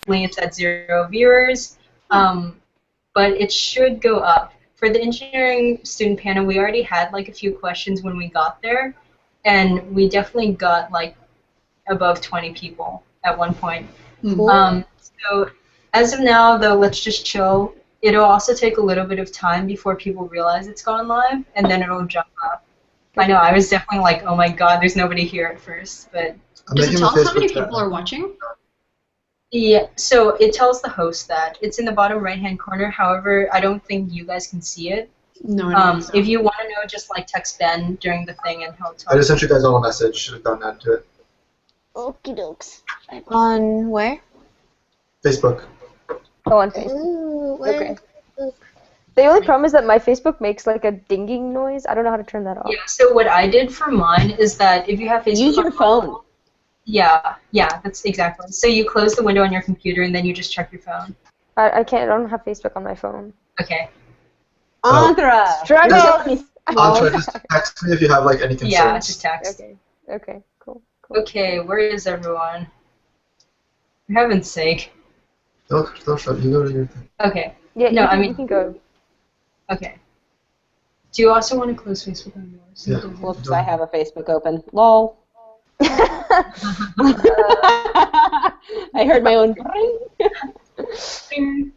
it's at 0 viewers, but it should go up. For the engineering student panel, we already had like a few questions when we got there, and we definitely got like above 20 people at one point. So as of now, though, let's just chill. It'll also take a little bit of time before people realize it's gone live, and then it'll jump up. I know, I was definitely like, oh my god, there's nobody here at first, but... Does it tell us how many people are watching? Yeah, so it tells the host that. It's in the bottom right-hand corner, however, I don't think you guys can see it. No, I don't think so. If you want to know, just like text Ben during the thing and he'll tell I just sent you guys all a message. Should have gotten that to it. Okie dokes. On where? Facebook. Oh, on Facebook. Ooh, Okay. The only problem is that my Facebook makes like a dinging noise. I don't know how to turn that off. Yeah, so what I did for mine is that if you have Facebook... Use your phone. Yeah, that's exactly. So you close the window on your computer and then you just check your phone. I can't. I don't have Facebook on my phone. Okay. Antra! Struggle! Antra, just text me if you have like any concerns. Yeah, just text. Okay, cool. Okay, where is everyone? For heaven's sake. Don't shut. You go to your thing. Okay. Yeah, no, I mean... you can go. Okay. Do you also want to close Facebook on yours? Yeah. Whoops, I have a Facebook open. LOL. I heard my own ring.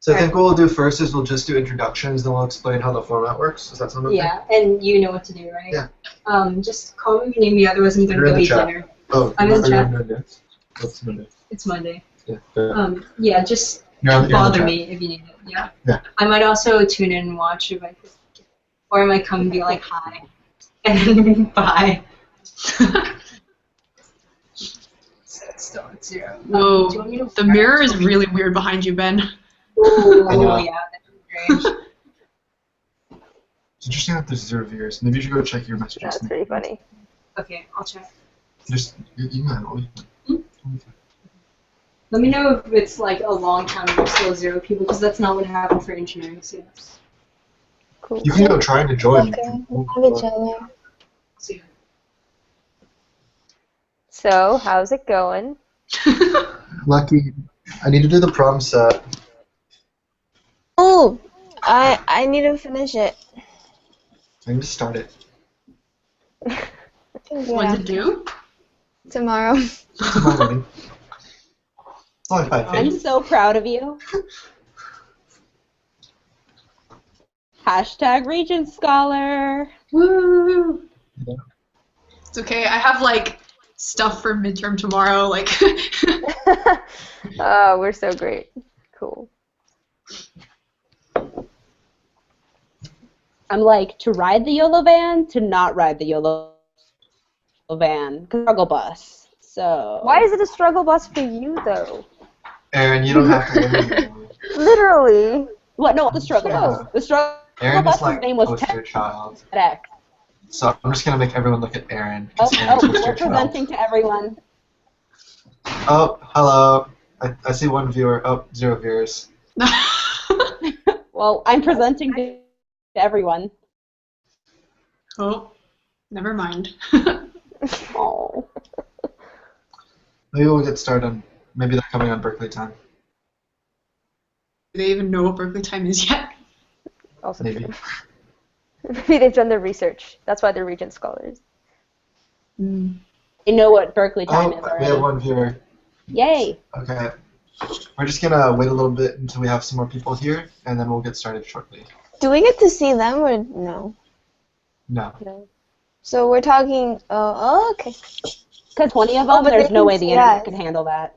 So I think what we'll do first is we'll just do introductions, then we'll explain how the format works. Does that sound okay? Yeah, and you know what to do, right? Yeah. Just call me your name, yeah, otherwise I'm going to go eat dinner. Oh, I'm in the chat. What's Monday? It's Monday. Yeah. Yeah, just bother me if you need it, yeah? Yeah. I might also tune in and watch if I could. Or I might come and be like, hi. And then bye. Still at 0. Whoa, do you want me to the mirror is really weird behind you, Ben. Oh, yeah, that's strange. It's interesting that there's 0 viewers. Maybe you should go check your messages. That's pretty funny. Okay, I'll check. Just your email. Let me know if it's like a long time and there's still 0 people, because that's not what happened for engineering students. Cool. You can go try to join. Okay, we'll have each other. See. So, how's it going? Lucky. I need to do the prom set. Oh, I need to finish it. I need to start it. When's it due? Tomorrow. Tomorrow morning. It's only 5 I'm pages. so proud of you. Hashtag Regents Scholar. Woo! Yeah. It's okay. I have like stuff for midterm tomorrow. Like. Oh, we're so great. Cool. I'm like, to ride the YOLO van, to not ride the YOLO van. Struggle bus. So. Why is it a struggle bus for you, though? Aaron, you don't have to leave. Literally. What? No, the struggle bus. The struggle Aaron is bus's like name was poster child. TEDx. So I'm just gonna make everyone look at Aaron. Oh, 'cause Aaron's poster we're child. presenting to everyone. Oh, hello. I see 1 viewer. Oh, 0 viewers. Well, I'm presenting to everyone. Oh, never mind. Oh. Maybe we'll get started. Maybe they're coming on Berkeley time. Do they even know what Berkeley time is yet? Also Maybe. true. Maybe they've done their research. That's why they're Regent scholars. They know what Berkeley time is Oh, already. we have 1 viewer. Yay! Okay. We're just gonna wait a little bit until we have some more people here, and then we'll get started shortly. Do we get to see them or no? No. No. So we're talking. Oh, okay. Because 20 of Oh, them, but there's they no can way the see internet us. can handle that.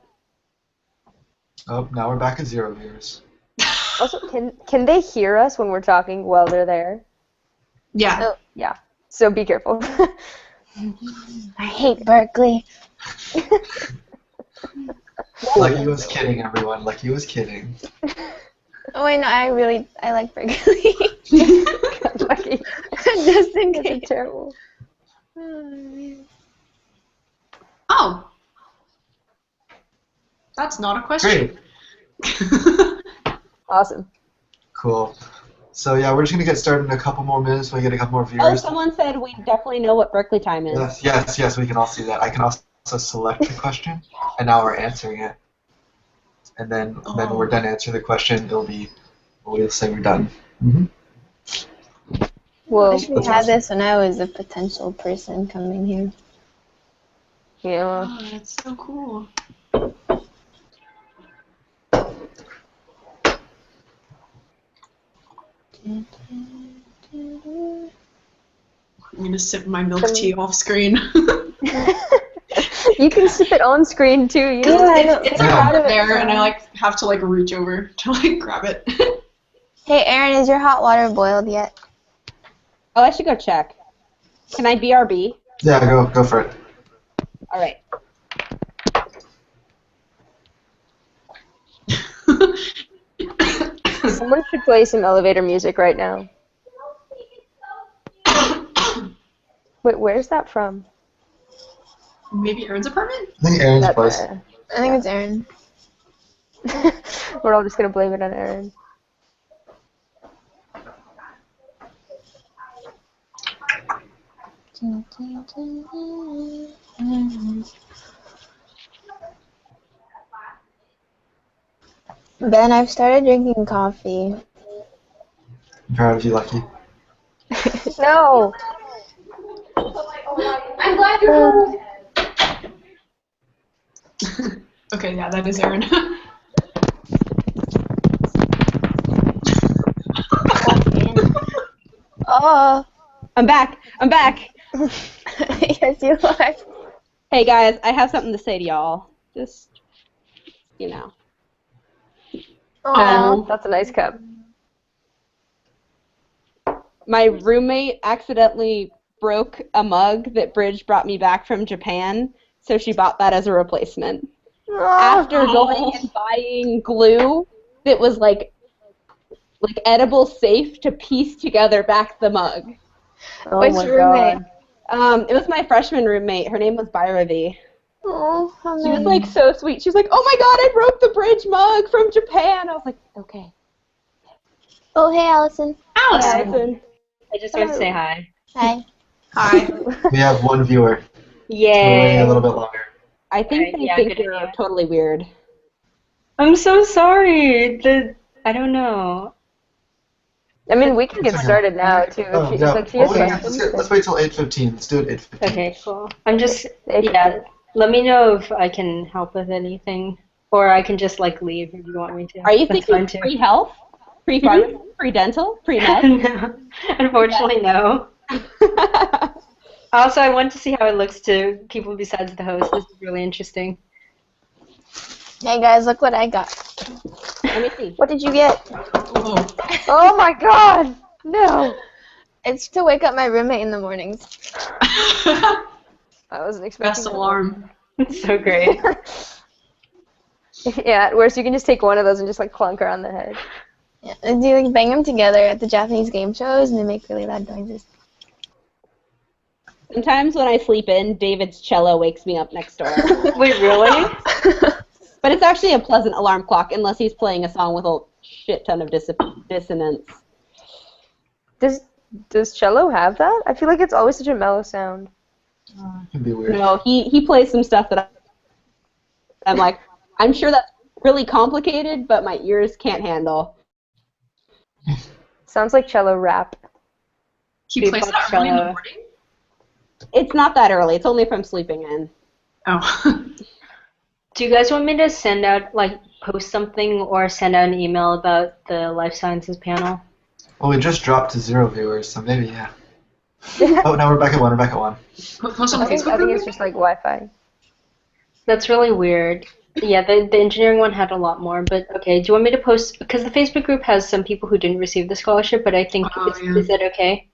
Oh, now we're back at 0 viewers. Also, can they hear us when we're talking while they're there? Yeah. Oh. Yeah. So be careful. I hate Berkeley. Lucky was kidding, everyone. Lucky was kidding. Oh wait, no, I like Berkeley. Lucky. Just in That's case. terrible. Oh, man. Oh. That's not a question. Great. Awesome. Cool. So yeah, we're just gonna get started in a couple more minutes when we get a couple more Oh, viewers. someone said we definitely know what Berkeley time is. Yes, we can all see that. I can also select the question, and now we're answering it. and then when we're done answering the question, we'll say we're done. I Well, wish we had this when I was a potential person coming here. yeah. Oh, that's so cool. I'm gonna sip my milk tea off screen. You can sip it on screen too. You know? It's like out of there, and I like have to like reach over to like grab it. Hey, Aaron, is your hot water boiled yet? Oh, I should go check. Can I BRB? Yeah, go for it. All right. Someone should play some elevator music right now. Wait, where's that from? Maybe Aaron's apartment? I think Aaron's That- place. I think it's Aaron. We're all just gonna blame it on Aaron. Ben, I've started drinking coffee. I'm proud of you, Lucky. No. I'm glad you're home. Okay, yeah, that is Aaron. Oh. I'm back. I'm back. Yes, you are. Hey guys, I have something to say to y'all. Just, you know. Aw. That's a nice cup. My roommate accidentally broke a mug that Bridge brought me back from Japan, so she bought that as a replacement. After going and buying glue that was like edible safe to piece together back the mug. Oh Which my roommate? god. It was my freshman roommate. Her name was Bhairavi. Oh, how She was nice. like so sweet. She was like, "Oh my god, I broke the Bridge mug from Japan." I was like, "Okay." Oh, hey, Allison. Allison. I just want to say hi. Hi. Hi. We have one viewer. We're Yay. waiting a little bit longer. I think Right, they yeah, think good you're idea. totally weird. I'm so sorry. I don't know. I mean, we can get started now too. Oh, If she, yeah. like, she has Oh, wait, questions. let's wait till 8:15. Let's do it 8:15. Okay, cool. I'm just, yeah, let me know if I can help with anything. Or I can just, like, leave if you want me to. Are you That's thinking fine, too. pre-health, pre-pharmacy, pre-dental, pre-med? No. Unfortunately, no. Also, I want to see how it looks to people besides the host. This is really interesting. Hey, guys, look what I got. Let me see. What did you get? Oh. Oh my god! No! It's to wake up my roommate in the mornings. I wasn't expecting Best that. alarm. It's so great. Yeah, whereas you can just take one of those and just like clunk her on the head. Yeah, and you like bang them together at the Japanese game shows, and they make really loud noises. Sometimes when I sleep in, David's cello wakes me up next door. Wait, really? But it's actually a pleasant alarm clock, unless he's playing a song with a shit ton of dissonance. Does cello have that? I feel like it's always such a mellow sound. It can be weird. No, he plays some stuff that I'm like, I'm sure that's really complicated, but my ears can't handle. Sounds like cello rap. He Bebop plays that early in the cello. morning? It's not that early. It's only if I'm sleeping in. Oh. Do you guys want me to send out, like, post something or send out an email about the life sciences panel? Well, we just dropped to 0 viewers, so maybe, yeah. Oh, no, we're back at 1. We're back at 1. Post on I the think Facebook group? it's just like Wi-Fi. That's really weird. Yeah, the engineering one had a lot more, but okay. Do you want me to post? Because the Facebook group has some people who didn't receive the scholarship, but I think, Oh, yeah. is that okay?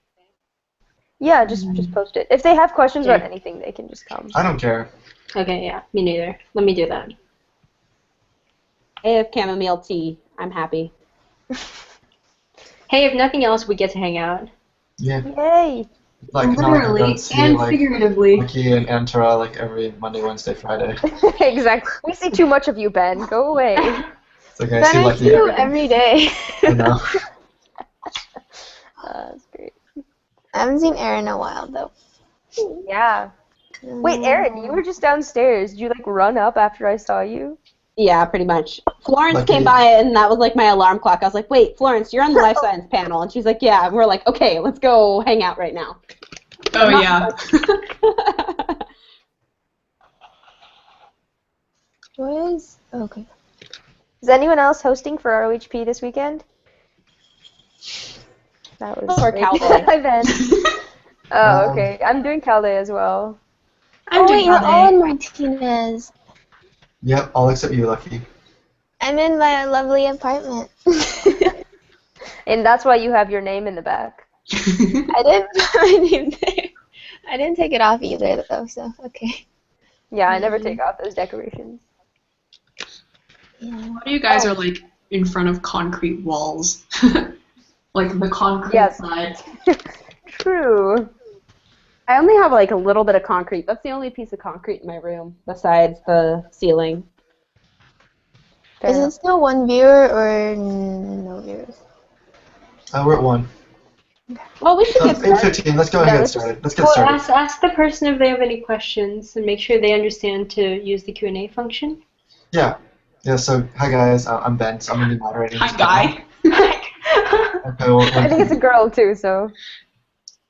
Yeah, just post it. If they have questions about Yeah. anything, they can just come. I don't care. Okay, yeah, me neither. Let me do that. I have chamomile tea. I'm happy. Hey, if nothing else, we get to hang out. Yeah. Yay! Like, it's not like we don't see, like, figuratively. Lucky and Tara, like, every Monday, Wednesday, Friday. Exactly. We see too much of you, Ben. Go away. It's like I Ben, see I Lucky see you every day. I know. That's great. I haven't seen Aaron in a while, though. Yeah. Wait, Aaron, you were just downstairs. Did you like run up after I saw you? Yeah, pretty much. Florence Lucky. came by and that was like my alarm clock. I was like, wait, Florence, you're on the life science panel. And she's like, yeah. And we're like, okay, let's go hang out right now. Oh yeah. Okay. Is anyone else hosting for ROHP this weekend? That was Or great. Cal Day. Hi, Ben. Oh, okay. I'm doing Cal Day as well. I'm Oh doing wait, you're all all day. in Martinez. Yep, all except you, Lucky. I'm in my lovely apartment. And that's why you have your name in the back. I didn't put my name there. I didn't take it off either, though, so okay. Yeah, I never take off those decorations. Yeah. A lot of you guys are like in front of concrete walls. Like the concrete Yes. side. True. I only have like a little bit of concrete. That's the only piece of concrete in my room besides the ceiling. Fair Is enough. it still one viewer or no viewers? We're at 1. Well, we should get started. 8:15. Let's go ahead and get let's started. Let's get Well, started. ask the person if they have any questions and make sure they understand to use the Q&A function. Yeah. Yeah. So hi guys, I'm Ben. So I'm gonna be moderating. Hi, this panel. guy. Okay. Well, I think it's a girl too, so.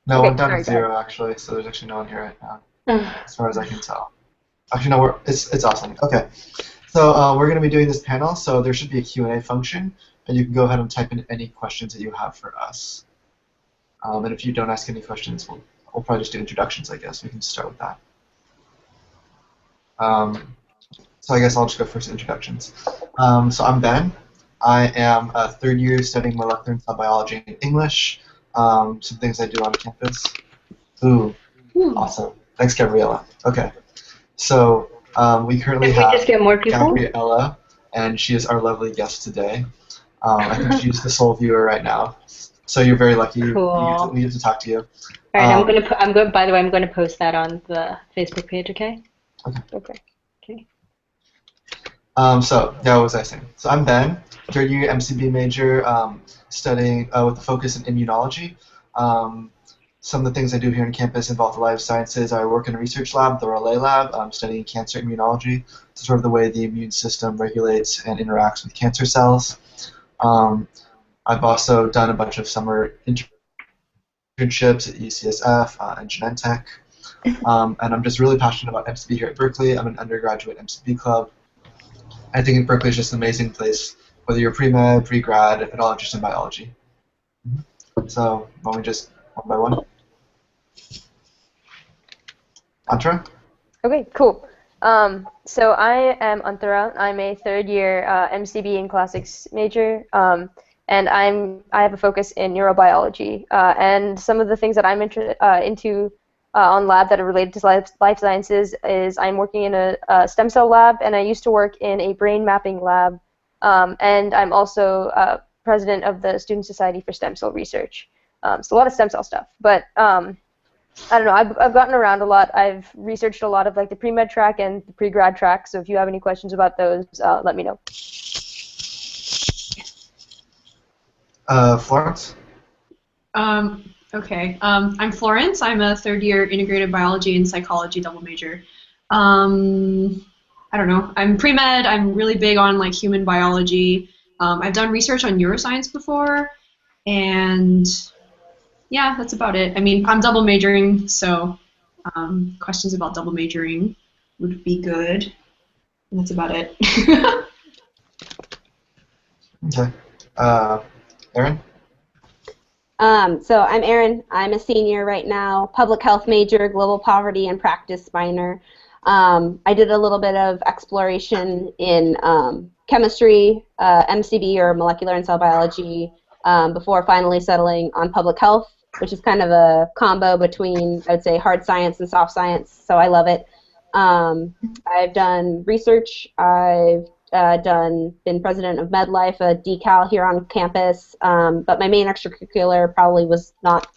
no, Okay, we're down sorry, to 0 actually. So there's actually no one here right now, Ugh. as far as I can tell. Actually, no. It's awesome. Okay. So we're gonna be doing this panel. So there should be a Q&A function, and you can go ahead and type in any questions that you have for us. And if you don't ask any questions, we'll probably just do introductions, I guess. We can start with that. So I guess I'll just go first, introductions. So I'm Ben. I am a third year studying molecular and cell biology and English. Some things I do on campus. Ooh, awesome. Thanks, Gabriella. Okay. So we currently Did we have just get more people? Gabriella, and she is our lovely guest today. I think she's the sole viewer right now. So you're very lucky. Cool. We get to talk to you. All right, by the way, I'm going to post that on the Facebook page, okay? Okay. So yeah, what was I saying? So I'm Ben, third year MCB major, studying with a focus in immunology. Some of the things I do here on campus involve the life sciences. I work in a research lab, the Relay Lab, studying cancer immunology, so sort of the way the immune system regulates and interacts with cancer cells. I've also done a bunch of summer internships at UCSF and Genentech. And I'm just really passionate about MCB here at Berkeley. I'm an undergraduate MCB club. I think Berkeley is just an amazing place, whether you're pre-med, pre-grad, at all interested in biology. So why don't we just one by one? Antra? Okay, cool. So I am Antara. I'm a third year MCB and classics major, and I have a focus in neurobiology. And some of the things that I'm into on lab that are related to life sciences is I'm working in a stem cell lab, and I used to work in a brain mapping lab, and I'm also president of the Student Society for Stem Cell Research. So a lot of stem cell stuff, but I don't know. I've gotten around a lot. I've researched a lot of like the pre-med track and the pre-grad track. So if you have any questions about those, let me know. Florence? Okay. I'm Florence. I'm a third year integrated biology and psychology double major. I don't know. I'm pre-med. I'm really big on like human biology. I've done research on neuroscience before, and yeah, that's about it. I mean, I'm double majoring, so questions about double majoring would be good. And that's about it. Okay. Erin? So I'm Erin. I'm a senior right now, public health major, global poverty and practice minor. I did a little bit of exploration in chemistry, MCB or molecular and cell biology, before finally settling on public health, which is kind of a combo between, I would say, hard science and soft science, so I love it. I've done research. I've been president of MedLife, a decal here on campus, but my main extracurricular probably was not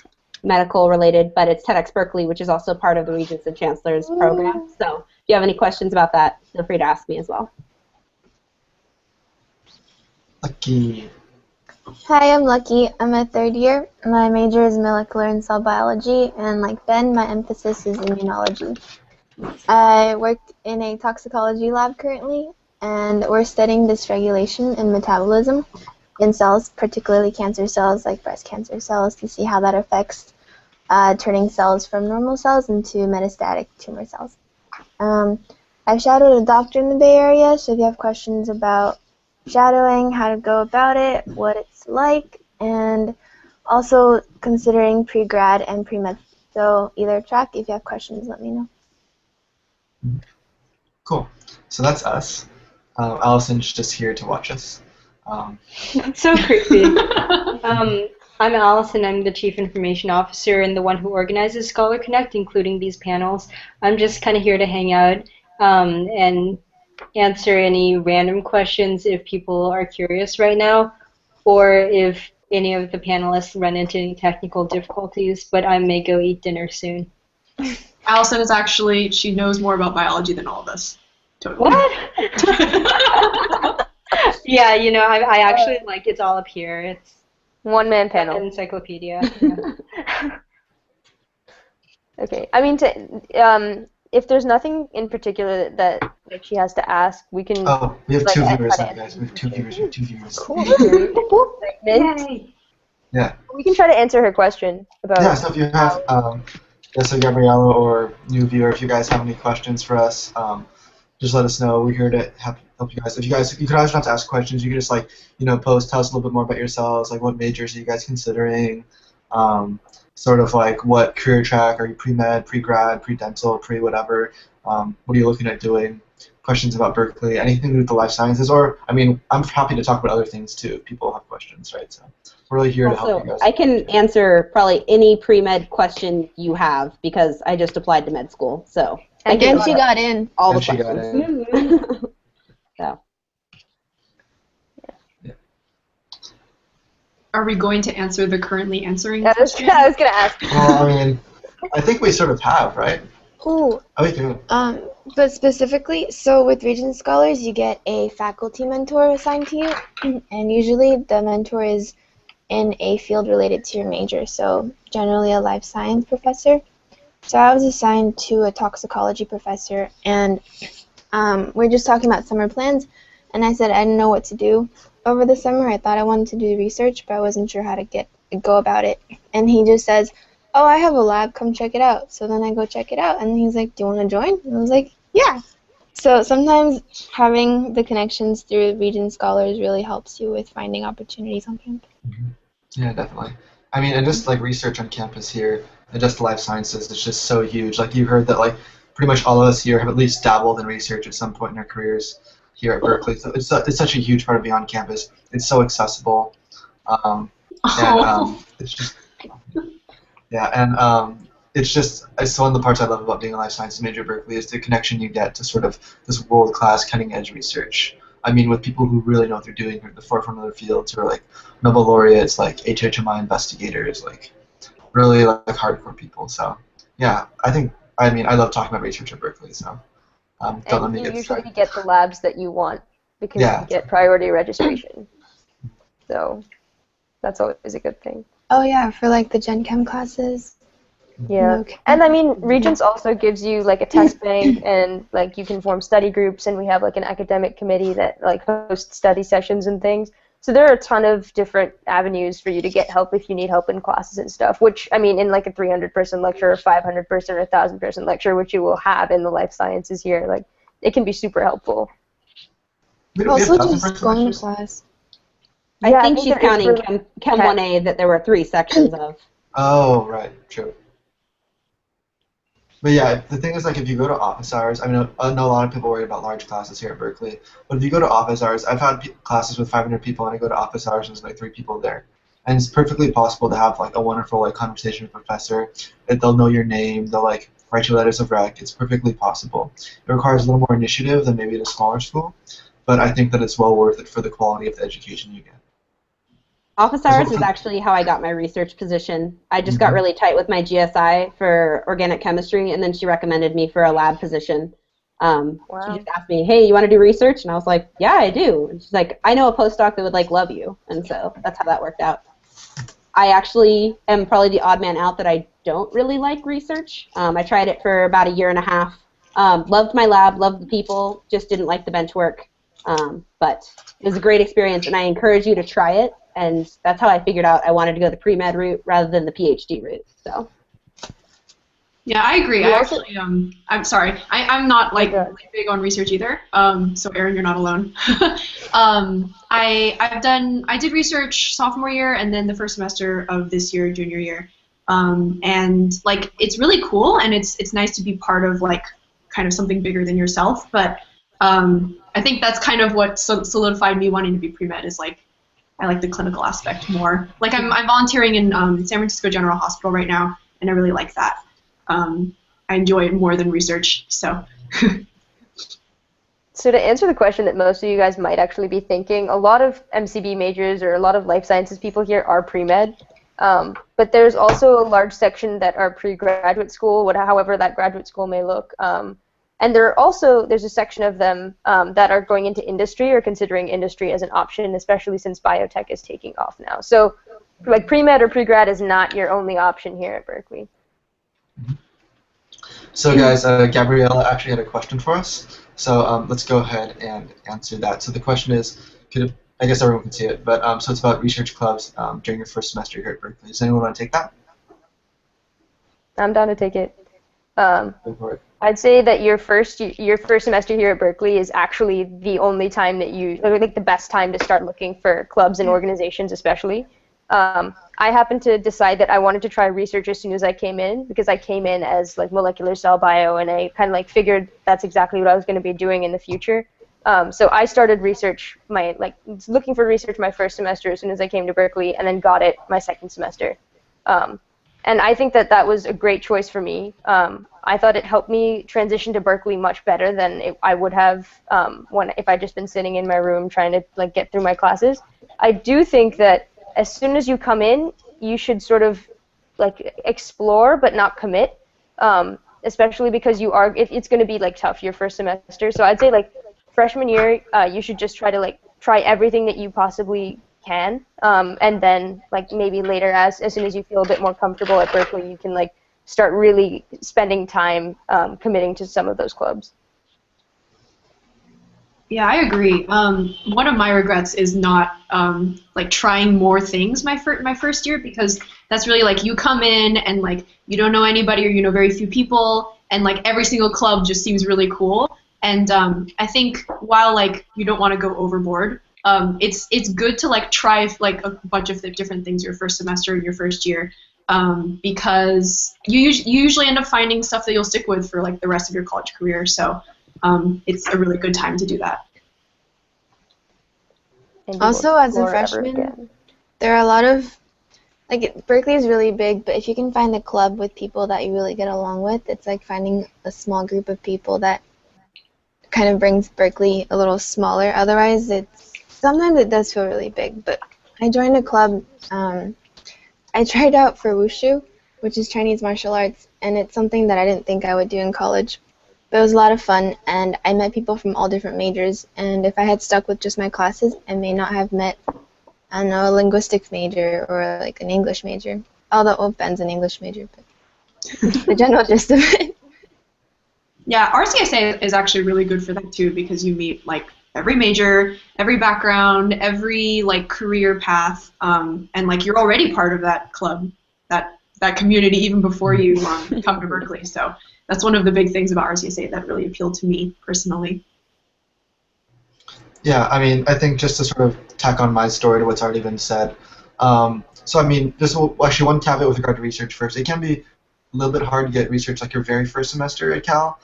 medical related, but it's TEDx Berkeley, which is also part of the Regents and Chancellor's program. So if you have any questions about that, feel free to ask me as well. Lucky. Hi, I'm Lucky. I'm a third year. My major is molecular and cell biology, and like Ben, my emphasis is immunology. I work in a toxicology lab currently, and we're studying dysregulation and metabolism in cells, particularly cancer cells like breast cancer cells, to see how that affects turning cells from normal cells into metastatic tumor cells. I've shadowed a doctor in the Bay Area, so if you have questions about shadowing, how to go about it, what it's like, and also considering pre-grad and pre-med. So either track, if you have questions, let me know. Cool. So that's us. Allison's just here to watch us. That's so creepy. I'm Allison. I'm the Chief Information Officer and the one who organizes Scholar Connect, including these panels. I'm just kind of here to hang out and answer any random questions if people are curious right now, or if any of the panelists run into any technical difficulties, but I may go eat dinner soon. Allison is actually, she knows more about biology than all of us. Totally. What? Yeah, you know, I actually, like, it's all up here. It's One-man panel. encyclopedia. Yeah. Okay. I mean, if there's nothing in particular that like, she has to ask, we can. Oh, we have like, two try viewers to now, answer guys. We have two viewers. We have two viewers. Cool. Yay. Yeah. We can try to answer her question about. Yeah. So if you have, so Gabriella or new viewer, if you guys have any questions for us, just let us know. We're here to help you guys. If you guys, you could always not to ask questions. You can just post, tell us a little bit more about yourselves. Like, what majors are you guys considering? Sort of like what career track are you pre-med, pre-grad, pre-dental, pre-whatever? What are you looking at doing? Questions about Berkeley, anything to do with the life sciences, or I mean, I'm happy to talk about other things too if people have questions, right? So we're really here to help you guys. I can answer probably any pre-med question you have because I just applied to med school, so. And she got in. All the And she got questions. in. So. Are we going to answer the currently answering I was question? going to ask. Well, I mean, I think we sort of have, right? Ooh. Oh, we do. But specifically, so with Regents scholars, you get a faculty mentor assigned to you, and usually the mentor is in a field related to your major, so generally a life science professor. So I was assigned to a toxicology professor, and we're just talking about summer plans, and I said I didn't know what to do over the summer. I thought I wanted to do research, but I wasn't sure how to go about it. And he just says, oh, I have a lab, come check it out. So then I go check it out, and he's like, do you want to join? And I was like, yeah. So sometimes having the connections through Regents scholars really helps you with finding opportunities on campus. Yeah, definitely. I mean, and just like research on campus here, and just life sciences, it's just so huge. Like you heard that, like pretty much all of us here have at least dabbled in research at some point in our careers here at Berkeley. So it's such a huge part of being on campus. It's so accessible, and it's just it's one of the parts I love about being a life sciences major at Berkeley is the connection you get to sort of this world-class, cutting-edge research. I mean, with people who really know what they're doing, who are at the forefront of their fields, who are like Nobel laureates, like HHMI investigators, like really like hardcore people. So yeah, I love talking about research at Berkeley. So don't let me get started. You usually get the labs that you want because you get priority registration. So that's always a good thing. Oh yeah, for like the Gen Chem classes. Yeah, and I mean, Regents also gives you like a test bank, and like you can form study groups, and we have like an academic committee that like hosts study sessions and things. So there are a ton of different avenues for you to get help if you need help in classes and stuff. Which I mean, in like a 300-person lecture, or 500-person, or 1,000-person lecture, which you will have in the life sciences here, like it can be super helpful. Also, just going to class. I think she's counting Chem 1A that there were 3 sections of. Oh, right, true. But yeah, the thing is, like, if you go to office hours, I know a lot of people worry about large classes here at Berkeley, but if you go to office hours, I've had classes with 500 people, and I go to office hours, and there's like 3 people there. And it's perfectly possible to have, like, a wonderful, like, conversation with a professor. They'll know your name, they'll, like, write you letters of rec. It's perfectly possible. It requires a little more initiative than maybe at a smaller school, but I think that it's well worth it for the quality of the education you get. Office hours is actually how I got my research position. I just got really tight with my GSI for organic chemistry, and then she recommended me for a lab position. She just asked me, hey, you want to do research? And I was like, yeah, I do. And she's like, I know a postdoc that would like love you. And so that's how that worked out. I actually am probably the odd man out that I don't really like research. I tried it for about a year and a half. Loved my lab, loved the people, just didn't like the bench work. But it was a great experience, and I encourage you to try it. And that's how I figured out I wanted to go the pre-med route rather than the PhD route. So. Yeah, I agree. You I also- actually, I'm sorry. I'm not like Okay. really big on research either. So Erin, you're not alone. I did research sophomore year and then the first semester of this year, junior year. And like it's really cool and it's nice to be part of like kind of something bigger than yourself. But I think that's kind of what solidified me wanting to be pre-med is like I like the clinical aspect more. Like I'm volunteering in San Francisco General Hospital right now, and I really like that. I enjoy it more than research, so. So to answer the question that most of you guys might actually be thinking, a lot of MCB majors or a lot of life sciences people here are pre-med, but there's also a large section that are pre-graduate school, however that graduate school may look. And there's a section of them that are going into industry or considering industry as an option, especially since biotech is taking off now. So like pre-med or pre-grad is not your only option here at Berkeley. So guys, Gabriella actually had a question for us. So let's go ahead and answer that. So the question is, I guess everyone can see it, but so it's about research clubs during your first semester here at Berkeley. Does anyone want to take that? I'm down to take it. Go for it. I'd say that your first semester here at Berkeley is actually the only time that like the best time to start looking for clubs and organizations, especially. I happened to decide that I wanted to try research as soon as I came in because I came in as like molecular cell bio, and I kind of like figured that's exactly what I was going to be doing in the future. So I started looking for research my first semester as soon as I came to Berkeley, and then got it my second semester. And I think that was a great choice for me. I thought it helped me transition to Berkeley much better than I would have if I'd just been sitting in my room trying to like get through my classes. I do think that as soon as you come in, you should sort of like explore but not commit, especially because it's going to be like tough your first semester. So I'd say like freshman year, you should just try to like try everything that you possibly can, and then like maybe later as soon as you feel a bit more comfortable at Berkeley, you can like start really spending time committing to some of those clubs. Yeah, I agree. One of my regrets is not like trying more things my first year, because that's really like you come in and like you don't know anybody or you know very few people, and like every single club just seems really cool. And I think while like you don't want to go overboard, it's good to like try like a bunch of different things your first semester and your first year, because you usually end up finding stuff that you'll stick with for like the rest of your college career. So. It's a really good time to do that. Also, as a freshman, there are a lot of, like, Berkeley is really big, but if you can find a club with people that you really get along with, it's like finding a small group of people that kind of brings Berkeley a little smaller. Otherwise, sometimes it does feel really big. But I joined a club. I tried out for wushu, which is Chinese martial arts, and it's something that I didn't think I would do in college. But it was a lot of fun, and I met people from all different majors, and if I had stuck with just my classes, I may not have met, I don't know, a linguistics major or like an English major. Although Ben's an English major, but the general gist of it. Yeah, RCSA is actually really good for that too, because you meet like every major, every background, every like career path, and like you're already part of that club, that community even before you come to Berkeley. So. That's one of the big things about RCSA that really appealed to me personally. Yeah, I mean, I think just to sort of tack on my story to what's already been said. So, I mean, there's actually one caveat with regard to research first. It can be a little bit hard to get research like your very first semester at Cal,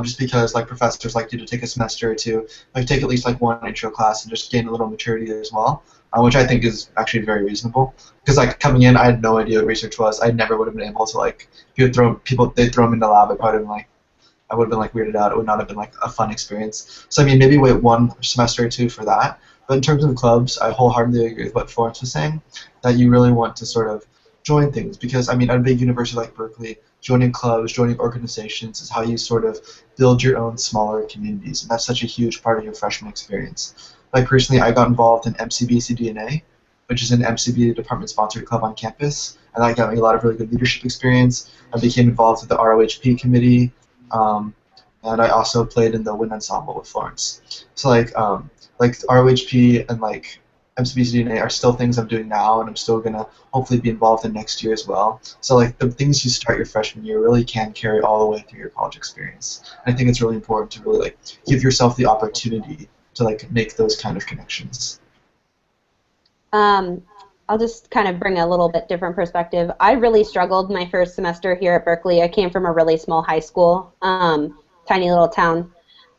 just because like professors like you to take a semester or two, like take at least like one intro class and just gain a little maturity as well, which I think is actually very reasonable. Because like coming in, I had no idea what research was. I never would have been able to like, if you would they'd throw them in the lab, I would have been like weirded out. It would not have been like a fun experience. So I mean, maybe wait one semester or two for that. But in terms of clubs, I wholeheartedly agree with what Florence was saying, that you really want to sort of join things, because I mean, at a big university like Berkeley, joining clubs, joining organizations is how you sort of build your own smaller communities, and that's such a huge part of your freshman experience. Like personally, I got involved in MCB-CDNA, which is an MCB department-sponsored club on campus, and that got me a lot of really good leadership experience. I became involved with the ROHP committee, and I also played in the wind ensemble with Florence. So like, like ROHP and like MCBCDNA are still things I'm doing now, and I'm still gonna hopefully be involved in next year as well. So like the things you start your freshman year really can carry all the way through your college experience. And I think it's really important to really like give yourself the opportunity to like make those kind of connections. I'll just kind of bring a little bit different perspective. I really struggled my first semester here at Berkeley. I came from a really small high school, tiny little town.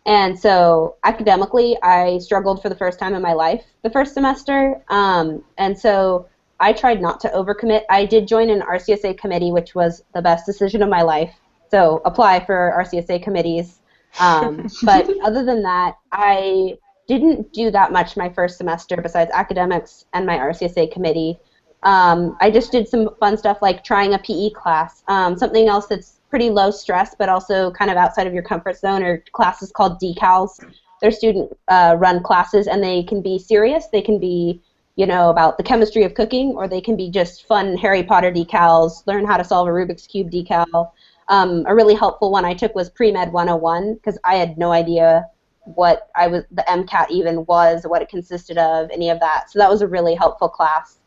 And so academically, I struggled for the first time in my life the first semester. And so I tried not to overcommit. I did join an RCSA committee, which was the best decision of my life. So apply for RCSA committees. But other than that, I didn't do that much my first semester besides academics and my RCSA committee. I just did some fun stuff like trying a PE class. Something else that's pretty low stress but also kind of outside of your comfort zone are classes called decals. They're student run classes, and they can be serious. They can be, you know, about the chemistry of cooking, or they can be just fun Harry Potter decals, learn how to solve a Rubik's Cube decal. A really helpful one I took was Pre-Med 101 because I had no idea what the MCAT even was, what it consisted of, any of that. So that was a really helpful class.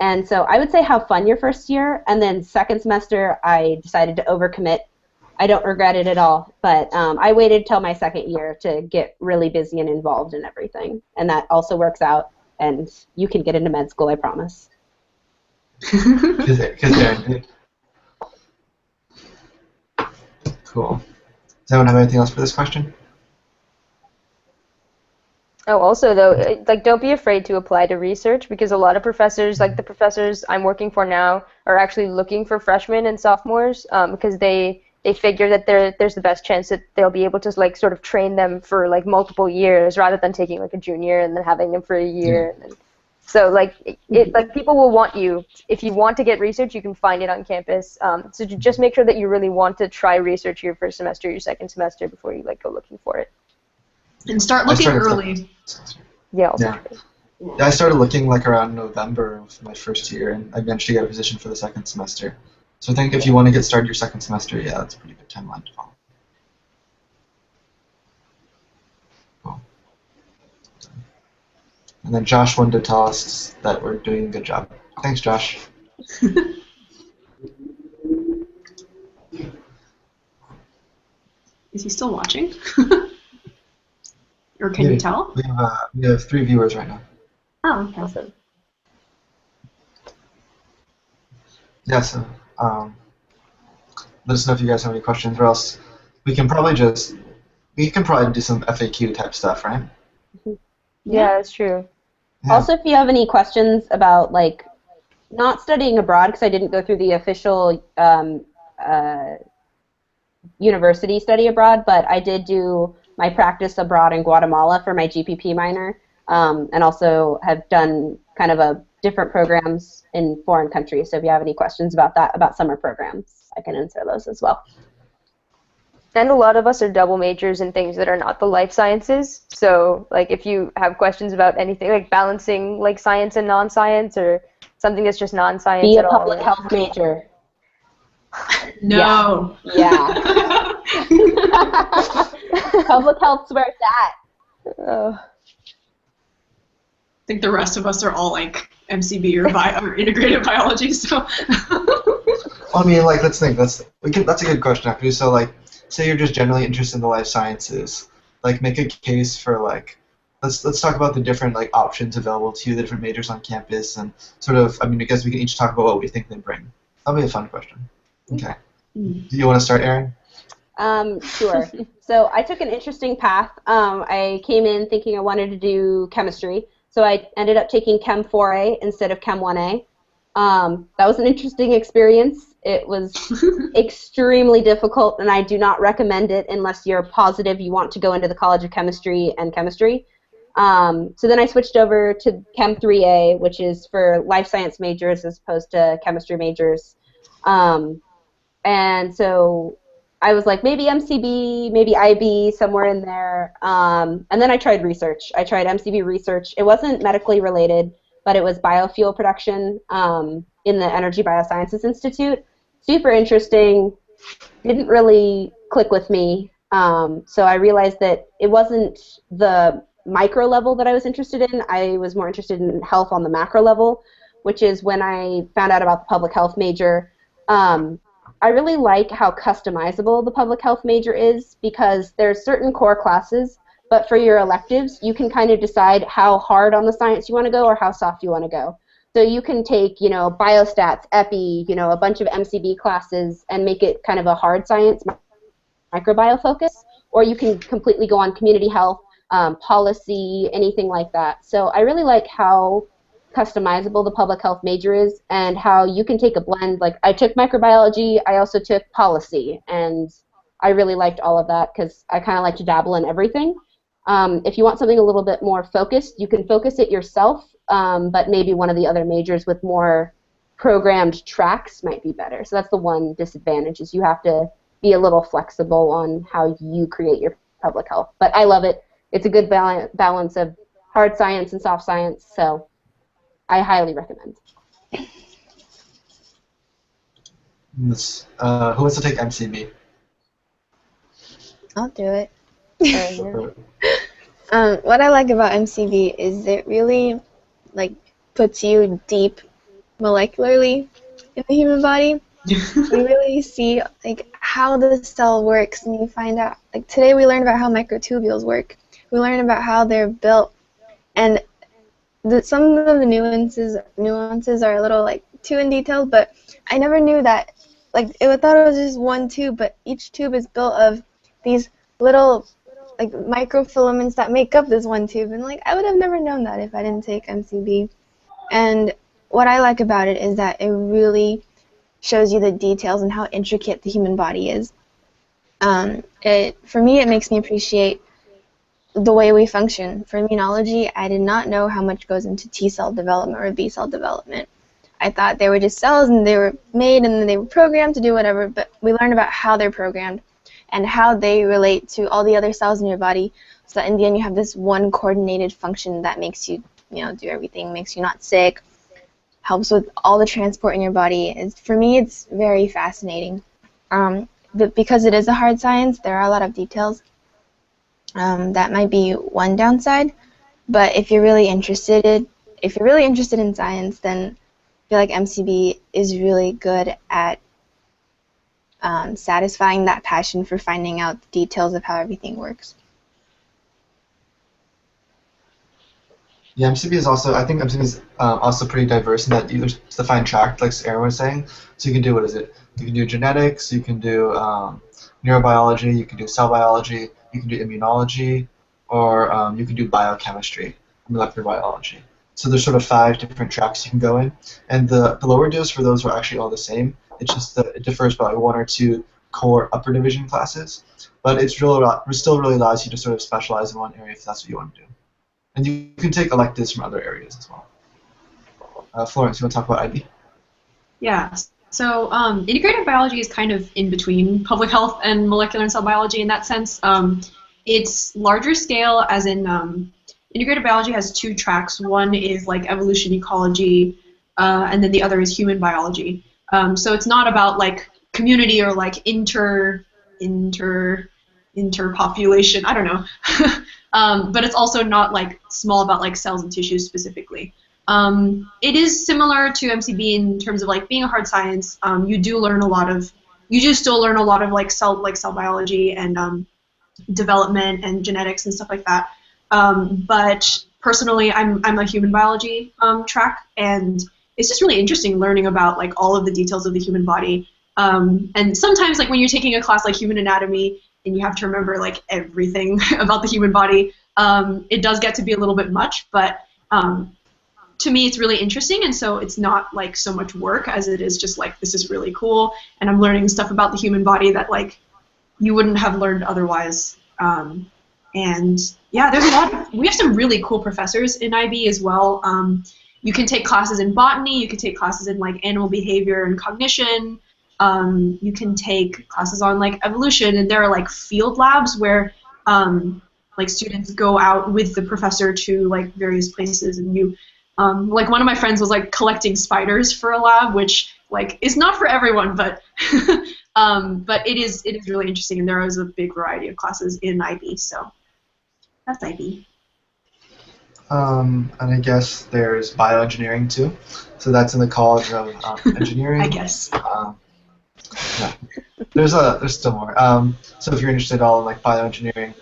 And so I would say have fun your first year, and then second semester I decided to overcommit. I don't regret it at all, but I waited till my second year to get really busy and involved in everything, and that also works out, and you can get into med school, I promise. Because Aaron. Cool. Does anyone have anything else for this question? Oh, also though, like don't be afraid to apply to research, because a lot of professors, like the professors I'm working for now, are actually looking for freshmen and sophomores because they figure that there's the best chance that they'll be able to like sort of train them for like multiple years rather than taking like a junior and then having them for a year. Yeah. And then, so like like people will want you. If you want to get research, you can find it on campus. So just make sure that you really want to try research your first semester, your second semester before you like go looking for it. And start looking early. Yeah. Yeah, I started looking like around November of my first year, and I managed to get a position for the second semester. So I think if you want to get started your second semester, yeah, that's a pretty good timeline to follow. Cool. And then Josh wanted to tell us that we're doing a good job. Thanks, Josh. Is he still watching? Or can you tell? We have 3 viewers right now. Oh, okay. Awesome. Yeah, so let us know if you guys have any questions, or else we can probably do some FAQ type stuff, right? Yeah, that's true. Yeah. Also, if you have any questions about like not studying abroad, because I didn't go through the official university study abroad, but I did do my practice abroad in Guatemala for my GPP minor, and also have done kind of different programs in foreign countries. So if you have any questions about that, about summer programs, I can answer those as well. And a lot of us are double majors in things that are not the life sciences. So like if you have questions about anything, like balancing like science and non-science, or something that's just non-science Be a at all. public health major. No. Yeah. Public health's where it's at. Oh. I think the rest of us are all like MCB or integrated biology. So. Well, I mean, like, let's think. That's a good question, actually. So, like, say you're just generally interested in the life sciences. Like, make a case for like, let's talk about the different like options available to you, the different majors on campus, and sort of. I mean, I guess we can each talk about what we think they bring. That'll be a fun question. Okay. Do you want to start, Erin? Sure. So I took an interesting path. I came in thinking I wanted to do chemistry, so I ended up taking Chem 4A instead of Chem 1A. That was an interesting experience. It was extremely difficult, and I do not recommend it unless you're positive you want to go into the College of Chemistry and Chemistry. So then I switched over to Chem 3A, which is for life science majors as opposed to chemistry majors. And so I was like, maybe MCB, maybe IB, somewhere in there. And then I tried research. I tried MCB research. It wasn't medically related, but it was biofuel production in the Energy Biosciences Institute. Super interesting. Didn't really click with me. So I realized that it wasn't the micro level that I was interested in. I was more interested in health on the macro level, which is when I found out about the public health major. I really like how customizable the public health major is because there's certain core classes, but for your electives, you can kind of decide how hard on the science you want to go or how soft you want to go. So you can take, biostats, epi, a bunch of MCB classes and make it kind of a hard science microbiome focus, or you can completely go on community health, policy, anything like that. So I really like how customizable the public health major is and how you can take a blend. Like I took microbiology, I also took policy, and I really liked all of that because I kind of like to dabble in everything. If you want something a little bit more focused, you can focus it yourself, but maybe one of the other majors with more programmed tracks might be better. So that's the one disadvantage, is you have to be a little flexible on how you create your public health. But I love it. It's a good balance of hard science and soft science, so I highly recommend. Who wants to take MCB? I'll do it. Sure. What I like about MCB is it really puts you deep molecularly in the human body. You really see how the cell works, and you find out. Today we learned about how microtubules work. We learned about how they're built, and some of the nuances are a little too in detail. But I never knew that. I thought it was just one tube, but each tube is built of these little microfilaments that make up this one tube, and I would have never known that if I didn't take MCB. And what I like about it is that it really shows you the details and how intricate the human body is. For me, it makes me appreciate the way we function. For immunology, I did not know how much goes into T cell development or B cell development. I thought they were just cells and they were made and they were programmed to do whatever, but we learned about how they're programmed and how they relate to all the other cells in your body, so that in the end you have this one coordinated function that makes you, do everything, makes you not sick, helps with all the transport in your body. For me, it's very fascinating. But because it is a hard science, there are a lot of details. That might be one downside. But if you're really interested in science, then I feel like MCB is really good at satisfying that passion for finding out the details of how everything works. Yeah, MCB is also, I think MCB is also pretty diverse in that there's defined track, like Aaron was saying. So you can do, you can do genetics, you can do neurobiology, you can do cell biology, you can do immunology, or you can do biochemistry, molecular biology. So there's sort of 5 different tracks you can go in. And the lower dose for those are actually all the same. It's just that it differs by 1 or 2 core upper division classes. But it still really allows you to sort of specialize in one area if that's what you want to do. And you can take electives from other areas as well. Florence, you want to talk about IB? Yeah. So integrative biology is kind of in between public health and molecular and cell biology in that sense. It's larger scale, as in integrative biology has 2 tracks. One is evolution ecology, and then the other is human biology. So it's not about community or interpopulation. I don't know. But it's also not small about cells and tissues specifically. It is similar to MCB in terms of being a hard science. You do still learn a lot of cell biology and development and genetics and stuff like that. But personally, I'm a human biology track, and it's just really interesting learning about all of the details of the human body. And sometimes when you're taking a class like human anatomy and you have to remember everything about the human body, it does get to be a little bit much, but to me it's really interesting, and so it's not so much work as it is just this is really cool, and I'm learning stuff about the human body that you wouldn't have learned otherwise. And yeah, we have some really cool professors in IB as well. You can take classes in botany, you can take classes in animal behavior and cognition, you can take classes on evolution, and there are field labs where students go out with the professor to various places, and you one of my friends was collecting spiders for a lab, which is not for everyone, but but it is really interesting, and there is a big variety of classes in IB, so that's IB. And I guess there's bioengineering too. So that's in the College of Engineering. I guess. Yeah. There's still more. So if you're interested at all in like bioengineering,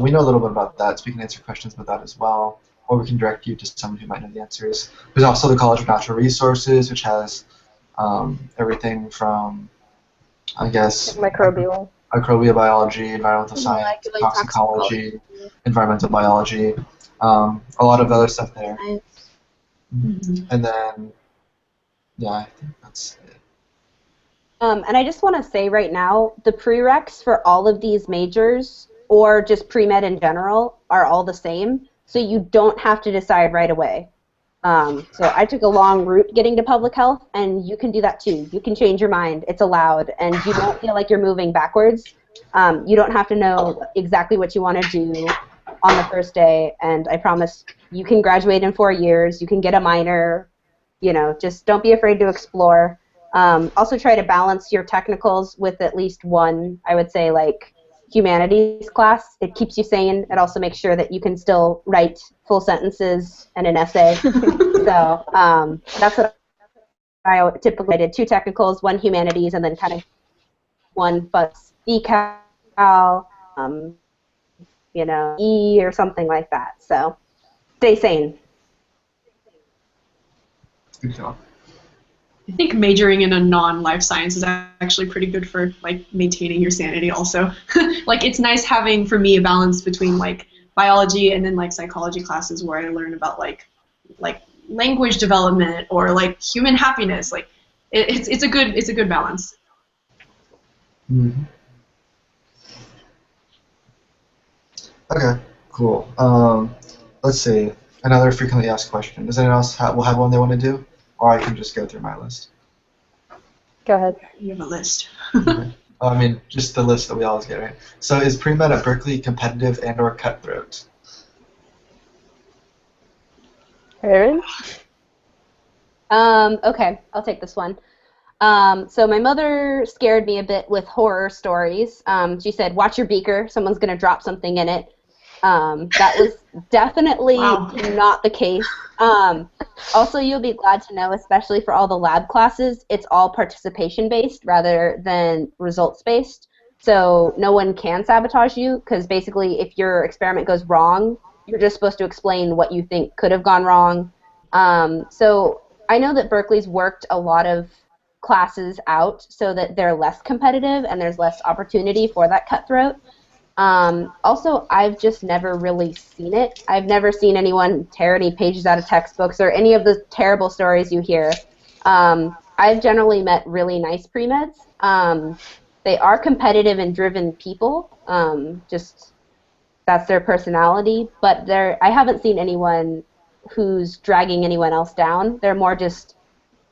we know a little bit about that, so we can answer questions about that as well, or we can direct you to someone who might know the answers. There's also the College of Natural Resources, which has everything from, I guess, microbial biology, environmental science, toxicology, environmental biology, a lot of other stuff there. And then, yeah, I think that's it. And I just want to say right now, the prereqs for all of these majors, or just pre-med in general, are all the same, so you don't have to decide right away. So I took a long route getting to public health, and you can do that too. You can change your mind. It's allowed, and you don't feel like you're moving backwards. You don't have to know exactly what you want to do on the first day, and I promise you can graduate in 4 years. You can get a minor. You know, just don't be afraid to explore. Also try to balance your technicals with at least one, I would say, like, humanities class. It keeps you sane. It also makes sure that you can still write full sentences and an essay. So that's what I typically did. 2 technicals, 1 humanities, and then kind of 1 bus decal, you know, E or something like that. So stay sane. Good job. I think majoring in a non-life science is actually pretty good for like maintaining your sanity also. Like it's nice having, for me, a balance between like biology and then like psychology classes where I learn about like language development or like human happiness. Like it's a good balance. Mm-hmm. Okay, cool. Let's see. Another frequently asked question. Does anyone else have one they want to do? Or I can just go through my list. Go ahead. You have a list. Okay. I mean, just the list that we always get, right? So is pre-med at Berkeley competitive and or cutthroat? Erin? Okay, I'll take this one. So my mother scared me a bit with horror stories. She said, watch your beaker, someone's going to drop something in it. That was definitely not the case. Also, you'll be glad to know, especially for all the lab classes, it's all participation-based rather than results-based. So no one can sabotage you, because basically if your experiment goes wrong, you're just supposed to explain what you think could have gone wrong. So I know that Berkeley's worked a lot of classes out so that they're less competitive and there's less opportunity for that cutthroat. Also, I've just never really seen it. I've never seen anyone tear any pages out of textbooks or any of the terrible stories you hear. I've generally met really nice pre-meds. They are competitive and driven people. Just that's their personality. But I haven't seen anyone who's dragging anyone else down. They're more just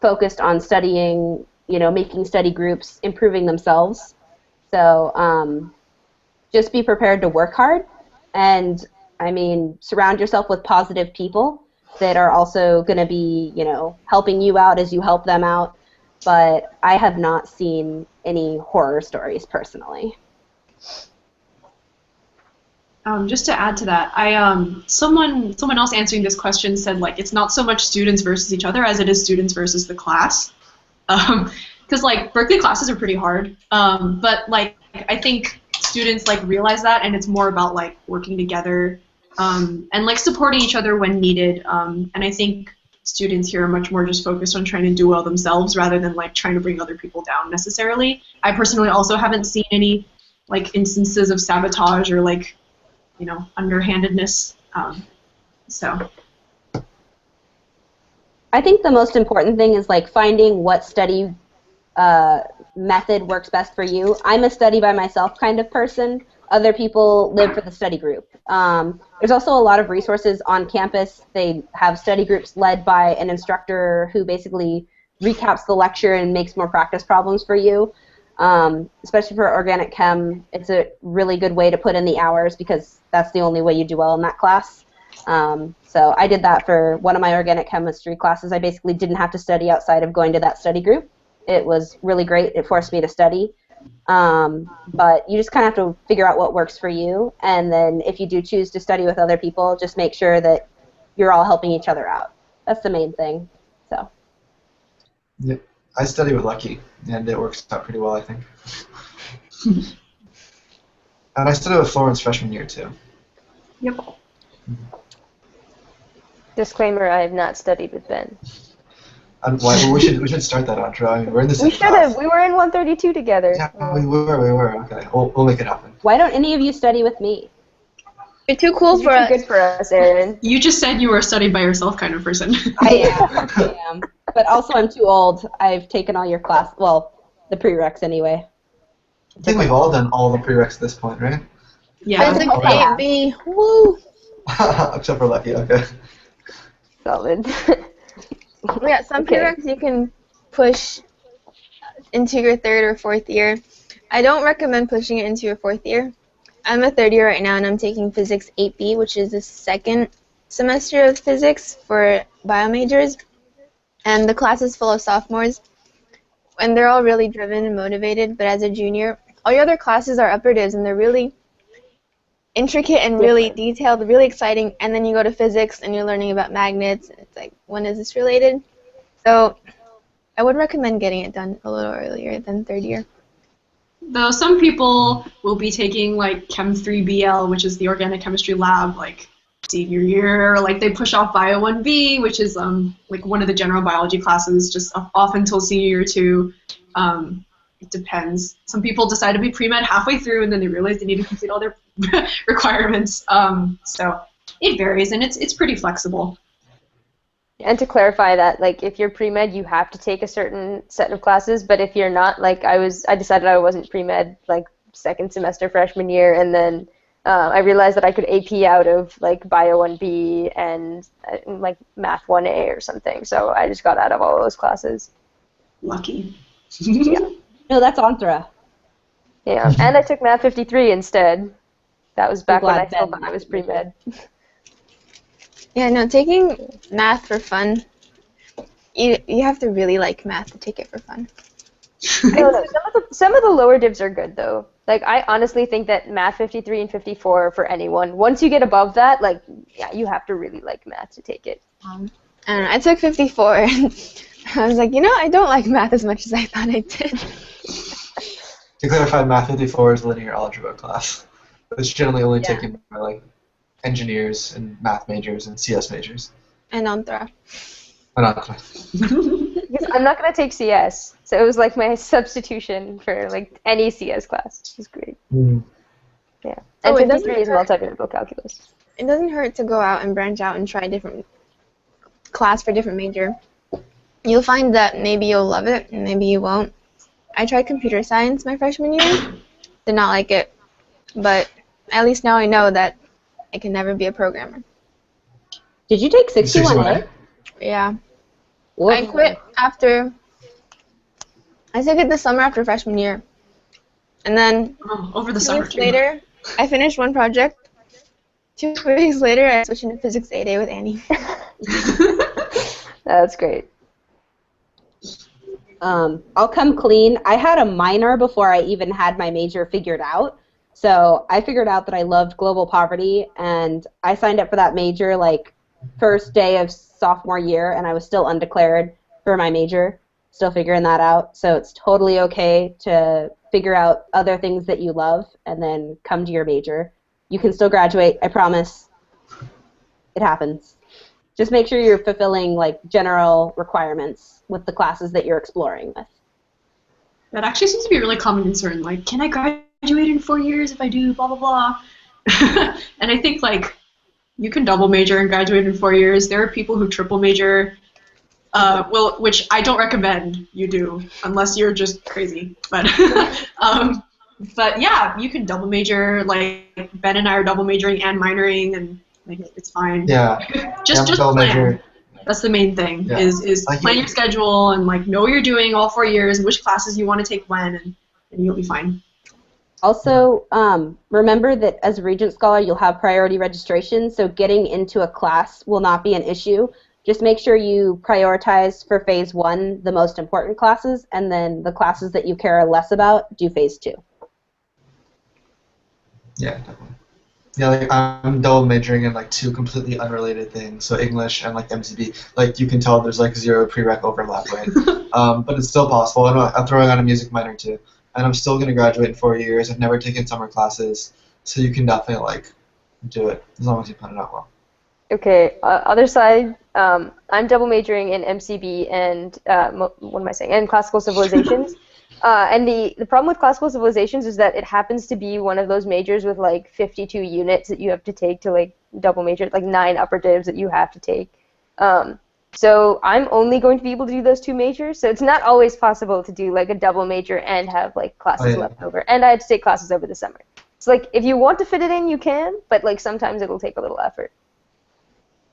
focused on studying, you know, making study groups, improving themselves. So just be prepared to work hard, and I mean, surround yourself with positive people that are also going to be, you know, helping you out as you help them out. But I have not seen any horror stories personally. Just to add to that, someone else answering this question said like it's not so much students versus each other as it is students versus the class, because like Berkeley classes are pretty hard, but like I think students like realize that, and it's more about like working together and like supporting each other when needed. And I think students here are much more just focused on trying to do well themselves rather than like trying to bring other people down necessarily. I personally also haven't seen any like instances of sabotage or like, you know, underhandedness. So I think the most important thing is like finding what study method works best for you. I'm a study by myself kind of person. Other people live for the study group. There's also a lot of resources on campus. They have study groups led by an instructor who basically recaps the lecture and makes more practice problems for you. Especially for organic chem, it's a really good way to put in the hours because that's the only way you do well in that class. So I did that for one of my organic chemistry classes. I basically didn't have to study outside of going to that study group. It was really great. It forced me to study. But you just kind of have to figure out what works for you. And then if you do choose to study with other people, just make sure that you're all helping each other out. That's the main thing. So. Yep. I study with Lucky, and it works out pretty well, I think. And I studied with Florence freshman year, too. Yep. Disclaimer: I have not studied with Ben. Why? We should start that, Andra. I mean, we're in the same We should class. have. We were in 132 together. Yeah, we were. Okay, we'll make it happen. Why don't any of you study with me? You're too cool for You're us. too good for us, Aaron. You just said you were a study by yourself kind of person. I am. But also I'm too old. I've taken all your class, well, the prereqs anyway. I think we've all done all the prereqs at this point, right? Yeah. Physics Okay. 8B. Woo! Except for Lucky, okay. Solid. Yeah, some Okay. prereqs you can push into your third or fourth year. I don't recommend pushing it into your fourth year. I'm a third year right now, and I'm taking Physics 8B, which is the second semester of physics for bio majors. And the class is full of sophomores, and they're all really driven and motivated. But as a junior, all your other classes are upper-divs, and they're really intricate and really detailed, really exciting. And then you go to physics, and you're learning about magnets. And it's like, when is this related? So I would recommend getting it done a little earlier than third year. Though some people will be taking like Chem 3 BL, which is the organic chemistry lab, like senior year, or like they push off Bio 1B, which is like one of the general biology classes, just off until senior year 2. It depends. Some people decide to be pre-med halfway through, and then they realize they need to complete all their requirements. So it varies, and it's pretty flexible. And to clarify that, like, if you're pre-med, you have to take a certain set of classes, but if you're not, like, I decided I wasn't pre-med, like, second semester freshman year, and then I realized that I could AP out of, like, Bio 1B and, like, Math 1A or something, so I just got out of all those classes. Lucky. Yeah. No, that's Antra. Yeah, and I took Math 53 instead. That was back when I glad still Ben thought I was pre-med. Yeah, no, taking math for fun, you have to really like math to take it for fun. I don't know. Some of the lower divs are good though. Like I honestly think that Math 53 and 54 for anyone. Once you get above that, like yeah, you have to really like math to take it. I don't know, I took 54 and I was like, I don't like math as much as I thought I did. To clarify, Math 54 is a linear algebra class. It's generally only taken by like engineers and math majors and CS majors. And Antra. Because I'm not gonna take CS, so it was like my substitution for like any CS class, which is great. Yeah, and Oh, it 53 is doesn't multivariable calculus. It doesn't hurt to go out and branch out and try a different class for a different major. You'll find that maybe you'll love it and maybe you won't. I tried computer science my freshman year, did not like it, but at least now I know that I can never be a programmer. Did you take 61A? Yeah. What? I quit after, I took it the summer after freshman year. And then Over the 2 summer weeks too. later, I finished one project. 2 weeks later, I switched into Physics 8A with Annie. That's great. I'll come clean. I had a minor before I even had my major figured out. So I figured out that I loved global poverty, and I signed up for that major like first day of sophomore year, and I was still undeclared for my major, still figuring that out. So it's totally okay to figure out other things that you love and then come to your major. You can still graduate, I promise. It happens. Just make sure you're fulfilling like general requirements with the classes that you're exploring with. That actually seems to be a really common concern. Like, can I graduate in 4 years if I do blah, blah, blah? And I think, like, you can double major and graduate in 4 years. There are people who triple major, which I don't recommend you do unless you're just crazy. But, but yeah, you can double major. Like, Ben and I are double majoring and minoring, and like, it's fine. Yeah. Just double plan. major. That's the main thing, Yeah. is plan your schedule and like know what you're doing all 4 years and which classes you want to take when, and you'll be fine. Also, remember that as a Regent Scholar, you'll have priority registration, so getting into a class will not be an issue. Just make sure you prioritize for Phase 1 the most important classes, and then the classes that you care less about, do Phase 2. Yeah, definitely. Yeah, like I'm double majoring in like two completely unrelated things, so English and like MCB. Like you can tell there's like zero prereq overlap, right? But it's still possible. And I'm throwing on a music minor too, and I'm still gonna graduate in 4 years. I've never taken summer classes, so you can definitely like do it as long as you plan it out well. Okay, other side, I'm double majoring in MCB and what am I saying? And classical civilizations. And the problem with classical civilizations is that it happens to be one of those majors with like 52 units that you have to take to like double major, like 9 upper divs that you have to take. So I'm only going to be able to do those 2 majors. So it's not always possible to do like a double major and have like classes left over. And I have to take classes over the summer. So like if you want to fit it in, you can, but like sometimes it'll take a little effort.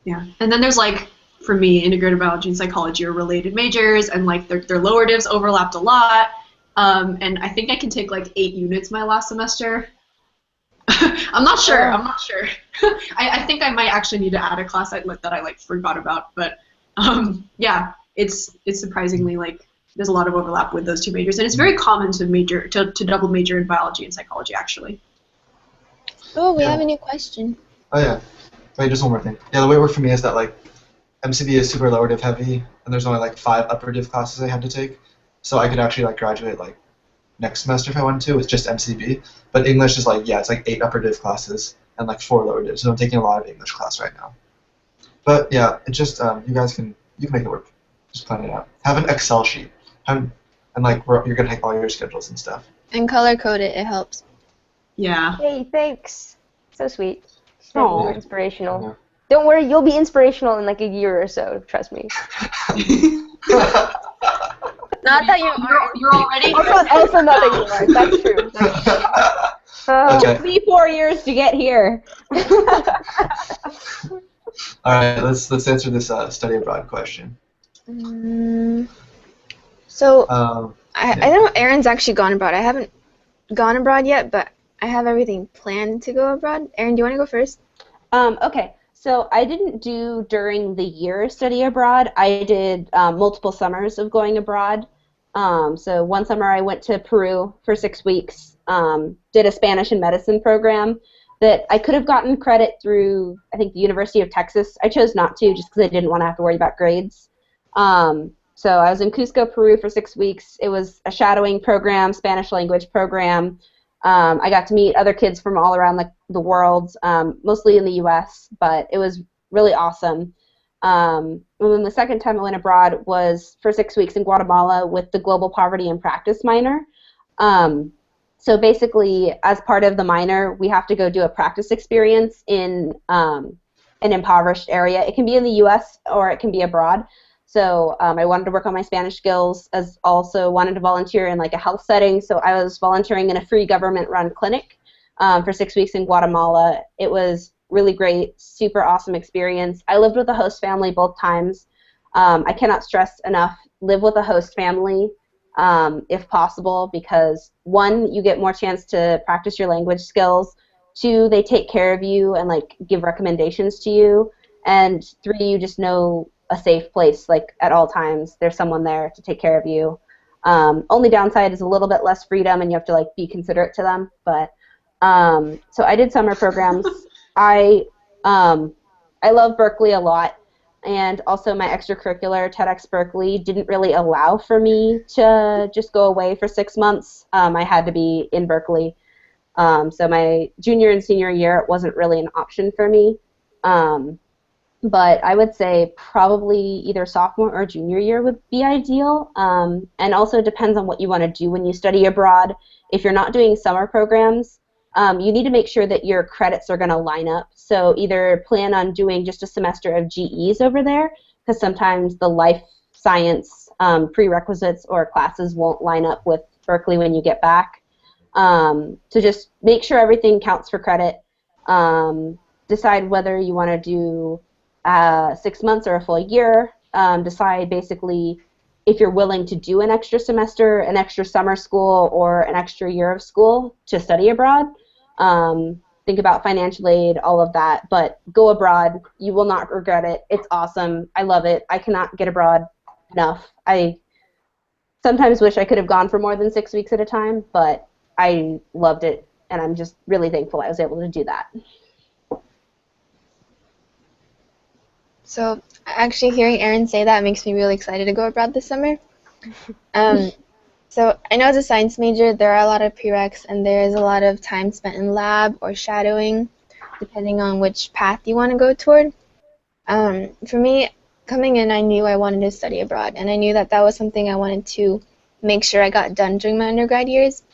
Yeah, and then there's like, for me, integrated biology and psychology are related majors, and like their lower divs overlapped a lot. And I think I can take like 8 units my last semester. I'm not sure. I think I might actually need to add a class that I like forgot about. But yeah, it's surprisingly like there's a lot of overlap with those 2 majors, and it's very common to double major in biology and psychology actually. Oh, we have a new question. Oh yeah. Wait, just one more thing. Yeah, the way it worked for me is that like MCB is super lower div heavy, and there's only like 5 upper div classes I had to take, so I could actually like graduate like next semester if I wanted to with just MCB. But English is like it's like 8 upper div classes and like 4 lower divs. So I'm taking a lot of English class right now. But yeah, it just you can make it work. Just plan it out. Have an Excel sheet, and like you're gonna take all your schedules and stuff. And color code it. It helps. Yeah. Hey, thanks. So sweet. Oh, inspirational. Yeah. Don't worry, you'll be inspirational in like a year or so. Trust me. Not that You're already. Also not that you are. That's true. That's true. Okay. Took me 4 years to get here. All right, let's answer this study abroad question. So Yeah. I know Aaron's actually gone abroad. I haven't gone abroad yet, but I have everything planned to go abroad. Aaron, do you want to go first? Okay, so I didn't do during the year study abroad. I did multiple summers of going abroad. So one summer I went to Peru for 6 weeks, did a Spanish and medicine program that I could have gotten credit through, I think, the University of Texas. I chose not to just because I didn't want to have to worry about grades. So I was in Cusco, Peru for 6 weeks. It was a shadowing program, Spanish language program. I got to meet other kids from all around the world, mostly in the U.S., but it was really awesome. And then the second time I went abroad was for 6 weeks in Guatemala with the Global Poverty and Practice minor. So basically, as part of the minor, we have to go do a practice experience in an impoverished area. It can be in the U.S. or it can be abroad. So I wanted to work on my Spanish skills, as also wanted to volunteer in like a health setting. So I was volunteering in a free government-run clinic for 6 weeks in Guatemala. It was really great, super awesome experience. I lived with a host family both times. I cannot stress enough, live with a host family if possible, because 1, you get more chance to practice your language skills. 2, they take care of you and like give recommendations to you. And 3, you just know a safe place, like at all times. There's someone there to take care of you. Only downside is a little bit less freedom, and you have to like be considerate to them. But so I did summer programs. I love Berkeley a lot, and also my extracurricular TEDx Berkeley didn't really allow for me to just go away for 6 months. I had to be in Berkeley. So my junior and senior year, it wasn't really an option for me. But I would say probably either sophomore or junior year would be ideal. And also depends on what you want to do when you study abroad. If you're not doing summer programs, you need to make sure that your credits are going to line up. So either plan on doing just a semester of GEs over there, because sometimes the life science prerequisites or classes won't line up with Berkeley when you get back. So just make sure everything counts for credit. Decide whether you want to do 6 months or a full year. Decide basically if you're willing to do an extra semester, an extra summer school, or an extra year of school to study abroad. Think about financial aid, all of that, but go abroad. You will not regret it. It's awesome. I love it. I cannot get abroad enough. I sometimes wish I could have gone for more than 6 weeks at a time, but I loved it, and I'm just really thankful I was able to do that. So actually hearing Erin say that makes me really excited to go abroad this summer. Um, so I know as a science major there are a lot of prereqs and there is a lot of time spent in lab or shadowing, depending on which path you want to go toward. For me, coming in, I knew I wanted to study abroad, and I knew that that was something I wanted to make sure I got done during my undergrad years.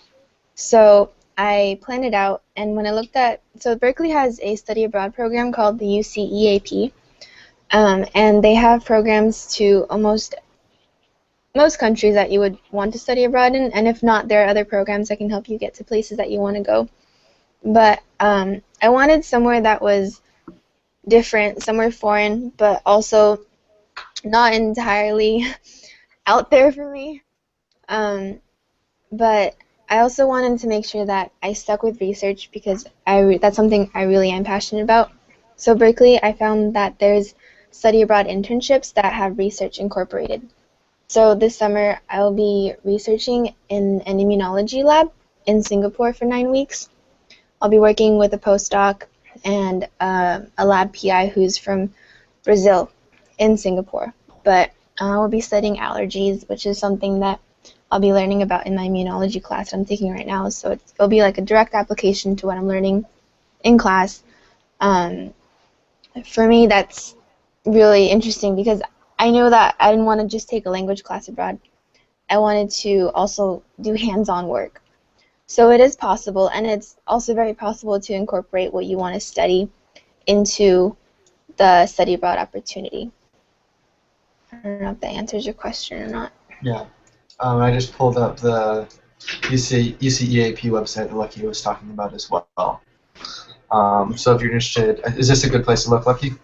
So I planned it out, and when I looked at, so Berkeley has a study abroad program called the UCEAP, and they have programs to almost most countries that you would want to study abroad in, and if not, there are other programs that can help you get to places that you want to go. But I wanted somewhere that was different, somewhere foreign, but also not entirely out there for me. But I also wanted to make sure that I stuck with research because that's something I really am passionate about. So Berkeley, I found that there's study abroad internships that have research incorporated. So this summer I'll be researching in an immunology lab in Singapore for 9 weeks. I'll be working with a postdoc and a lab PI who's from Brazil in Singapore. But we'll be studying allergies, which is something that I'll be learning about in my immunology class that I'm taking right now. So it'll be like a direct application to what I'm learning in class. For me, that's really interesting because I knew that I didn't want to just take a language class abroad. I wanted to also do hands-on work. So it is possible, and it's also very possible to incorporate what you want to study into the study abroad opportunity. I don't know if that answers your question or not. Yeah. I just pulled up the UCEAP website that Lucky was talking about as well. So if you're interested, is this a good place to look, Lucky?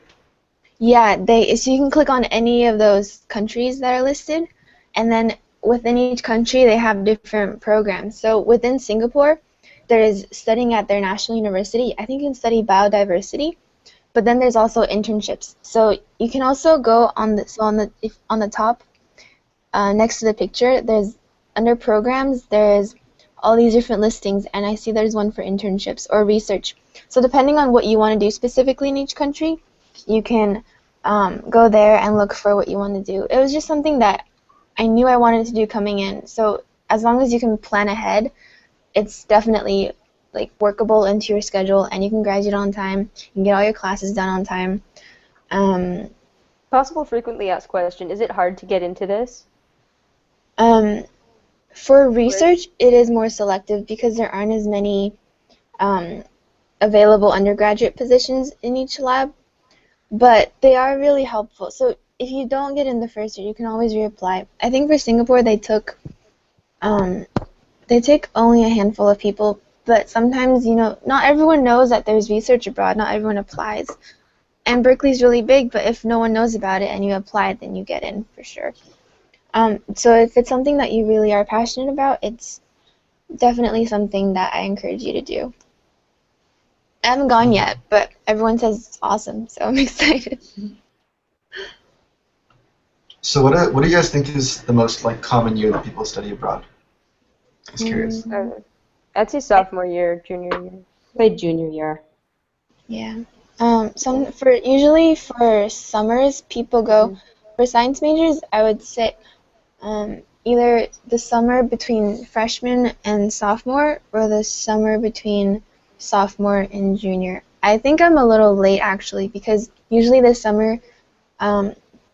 Yeah, so you can click on any of those countries that are listed, and then within each country they have different programs. So within Singapore, there is studying at their national university. I think you can study biodiversity, but then there's also internships. So you can also go on the top next to the picture. There's under programs. There's all these different listings, and I see there's one for internships or research. So depending on what you want to do specifically in each country, you can go there and look for what you want to do. It was just something that I knew I wanted to do coming in. So as long as you can plan ahead, it's definitely like workable into your schedule, and you can graduate on time. You can get all your classes done on time. Possible frequently asked question: is it hard to get into this? For research, it is more selective because there aren't as many available undergraduate positions in each lab, but they are really helpful. So if you don't get in the first year, you can always reapply. I think for Singapore, they take only a handful of people, but sometimes, not everyone knows that there's research abroad. Not everyone applies. And Berkeley's really big, but if no one knows about it and you apply, then you get in for sure. So if it's something that you really are passionate about, it's definitely something that I encourage you to do. I haven't gone yet, but everyone says it's awesome, so I'm excited. So what do you guys think is the most common year that people study abroad? Just curious. I'd say sophomore year, junior year. Say junior year. Yeah. Usually for summers, people go for science majors. I would say either the summer between freshman and sophomore, or the summer between sophomore and junior. I think I'm a little late actually, because usually this summer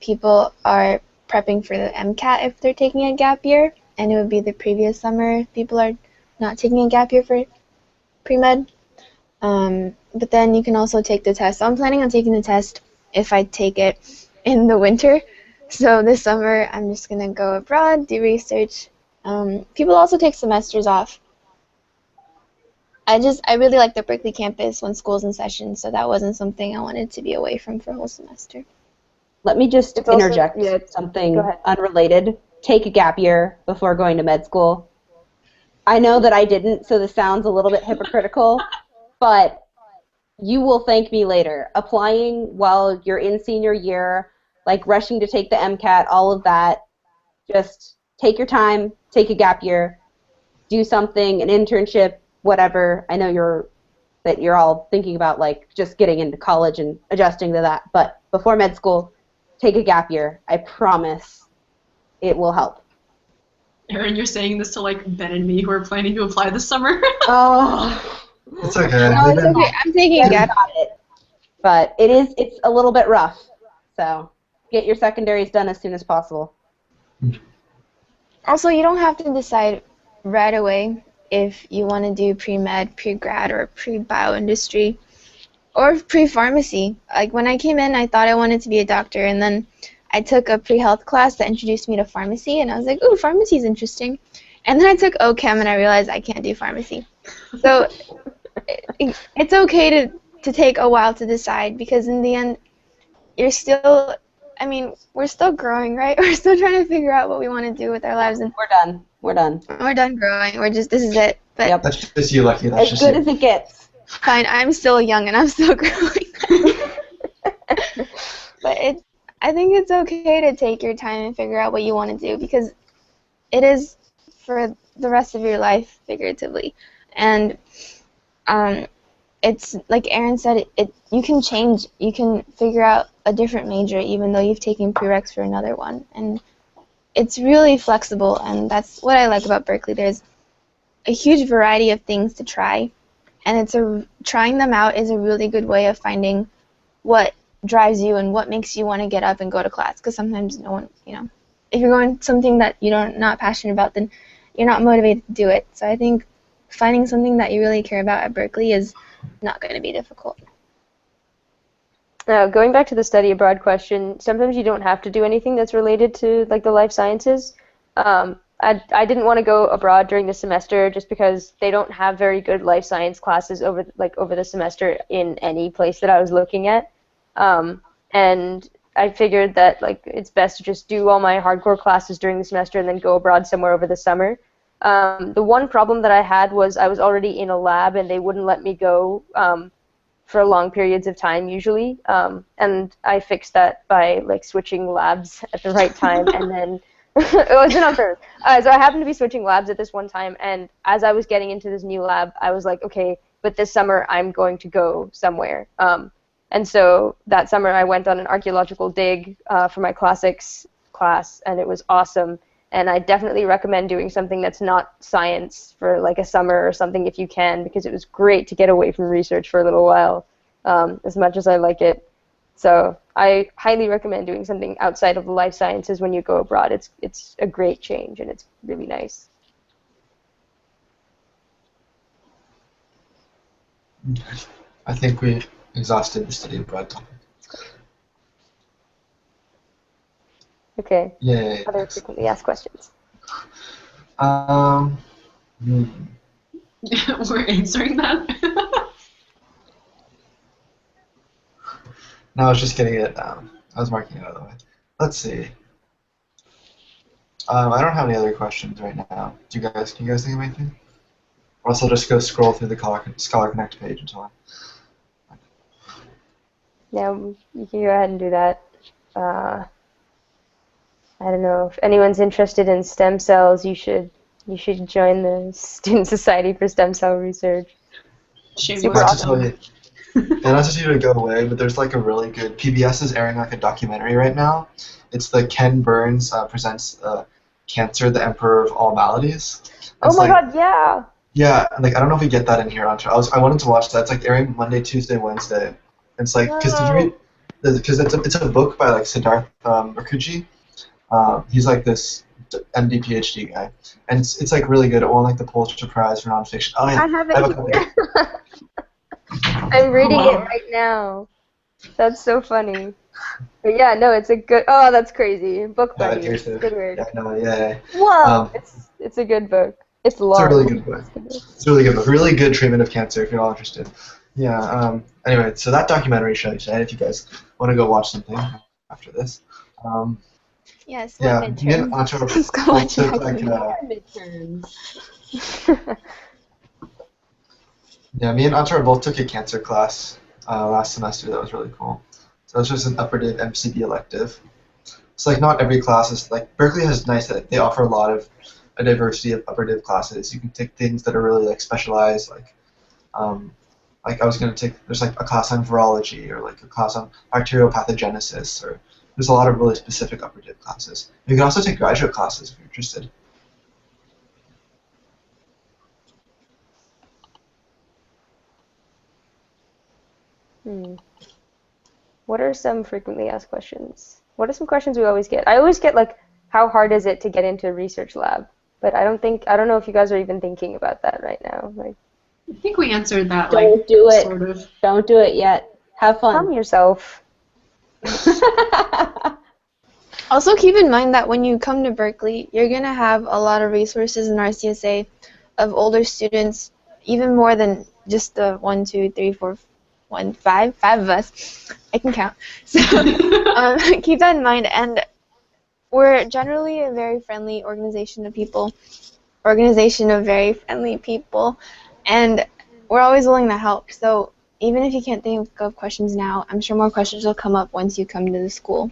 people are prepping for the MCAT if they're taking a gap year, and it would be the previous summer if people are not taking a gap year for pre-med. But then you can also take the test. So I'm planning on taking the test if I take it in the winter. So this summer I'm just going to go abroad, do research. People also take semesters off. I really like the Berkeley campus when school's in session, so that wasn't something I wanted to be away from for a whole semester. Let me just interject something unrelated. Take a gap year before going to med school. I know that I didn't, so this sounds a little bit hypocritical, but you will thank me later. Applying while you're in senior year, rushing to take the MCAT, all of that, just take your time, take a gap year, do something, an internship, whatever. I know you're all thinking about just getting into college and adjusting to that, but before med school, take a gap year. I promise it will help. Erin, you're saying this to like Ben and me who are planning to apply this summer. Oh, It's okay. No, it's okay. I'm taking a gap. got it. But it's a little bit rough. So get your secondaries done as soon as possible. Also, you don't have to decide right away if you want to do pre-med, pre-grad, or pre-bioindustry, or pre-pharmacy. Like when I came in, I thought I wanted to be a doctor, and then I took a pre-health class that introduced me to pharmacy, and I was like, ooh, pharmacy is interesting. And then I took OChem, and I realized I can't do pharmacy. So it's okay to take a while to decide, because in the end, you're still, I mean, we're still growing, right? We're still trying to figure out what we want to do with our lives, and We're done. We're done. we're done growing. This is it. But Yep. That's just you, Lucky. That's As just good you. as it gets. fine, I'm still young and I'm still growing. But I think it's okay to take your time and figure out what you want to do, because it is for the rest of your life, figuratively. And it's like Erin said, you can change, you can figure out a different major even though you've taken prereqs for another one. And it's really flexible, and that's what I like about Berkeley. There's a huge variety of things to try, and trying them out is a really good way of finding what drives you and what makes you want to get up and go to class, because sometimes no one, if you're going something that you're not passionate about, then you're not motivated to do it. So I think finding something that you really care about at Berkeley is not going to be difficult. Going back to the study abroad question, sometimes you don't have to do anything that's related to like the life sciences. I didn't want to go abroad during the semester just because they don't have very good life science classes over the semester in any place that I was looking at. And I figured that like it's best to just do all my hardcore classes during the semester and then go abroad somewhere over the summer. The one problem that I had was I was already in a lab and they wouldn't let me go for long periods of time usually, and I fixed that by like switching labs at the right time, and then it wasn't on purpose. So I happened to be switching labs at this one time, and as I was getting into this new lab, I was like, okay, but this summer I'm going to go somewhere. And so that summer I went on an archaeological dig for my classics class, and it was awesome. And I definitely recommend doing something that's not science for like a summer or something if you can, because it was great to get away from research for a little while, as much as I like it. So I highly recommend doing something outside of the life sciences when you go abroad. It's a great change, and it's really nice. I think we exhausted the study abroad topic. Okay. Yay. Other frequently asked questions. We're answering that. No, I was just getting it down. I was marking it out of the way. Let's see. I don't have any other questions right now. Can you guys think of anything? Or else I'll just go scroll through the Scholar Connect page and so on. Yeah, you can go ahead and do that. I don't know if anyone's interested in stem cells. You should join the Student Society for Stem Cell Research. Super awesome. And not just you to go away, but there's like a really good PBS is airing like a documentary right now. It's the Ken Burns presents Cancer, the Emperor of All Maladies. Oh my God, yeah. Yeah, and like I don't know if we get that in here. I wanted to watch that. It's like airing Monday, Tuesday, Wednesday. And it's like because it's a book by like Siddharth Mukherjee. He's like this MD PhD guy, and it's like really good. It won like the Pulitzer Prize for nonfiction. Oh yeah, I have it here. I'm reading it right now. That's so funny. But yeah, no, it's a good. Oh, that's crazy. Book buddy. It's a good word. Yeah, no, yeah. Whoa, it's a good book. It's long. It's a really good book. It's a really good book. Really good treatment of cancer if you're all interested. Yeah. Anyway, so that documentary show you said, if you guys want to go watch something after this. Yes. Yeah. Midterms. Let's go watch midterms. Yeah, me and Antar both took a cancer class last semester. That was really cool. So it's just an upper div MCB elective. It's like not every class is like Berkeley has nice that they offer a diversity of upper div classes. You can take things that are really like specialized, like like I was going to take, there's like a class on virology or like a class on bacterial pathogenesis, or there's a lot of really specific upper dip classes. You can also take graduate classes if you're interested. What are some frequently asked questions? What are some questions we always get? I always get like, how hard is it to get into a research lab? But I don't know if you guys are even thinking about that right now. Like, I think we answered that. Don't like, do it. Sort of. Don't do it yet. Have calm fun. yourself. Also keep in mind that when you come to Berkeley, you're going to have a lot of resources in RCSA of older students, even more than just the 5 of us. I can count. So keep that in mind. And we're generally a very friendly organization of very friendly people, and we're always willing to help. So even if you can't think of questions now, I'm sure more questions will come up once you come to the school.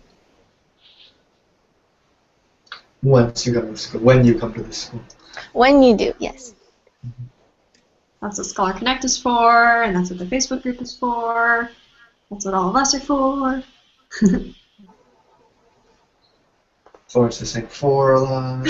Once you come to the school, when you come to the school. When you do, yes. That's what Scholar Connect is for, and that's what the Facebook group is for. That's what all of us are for. Florence is saying 4 a lot.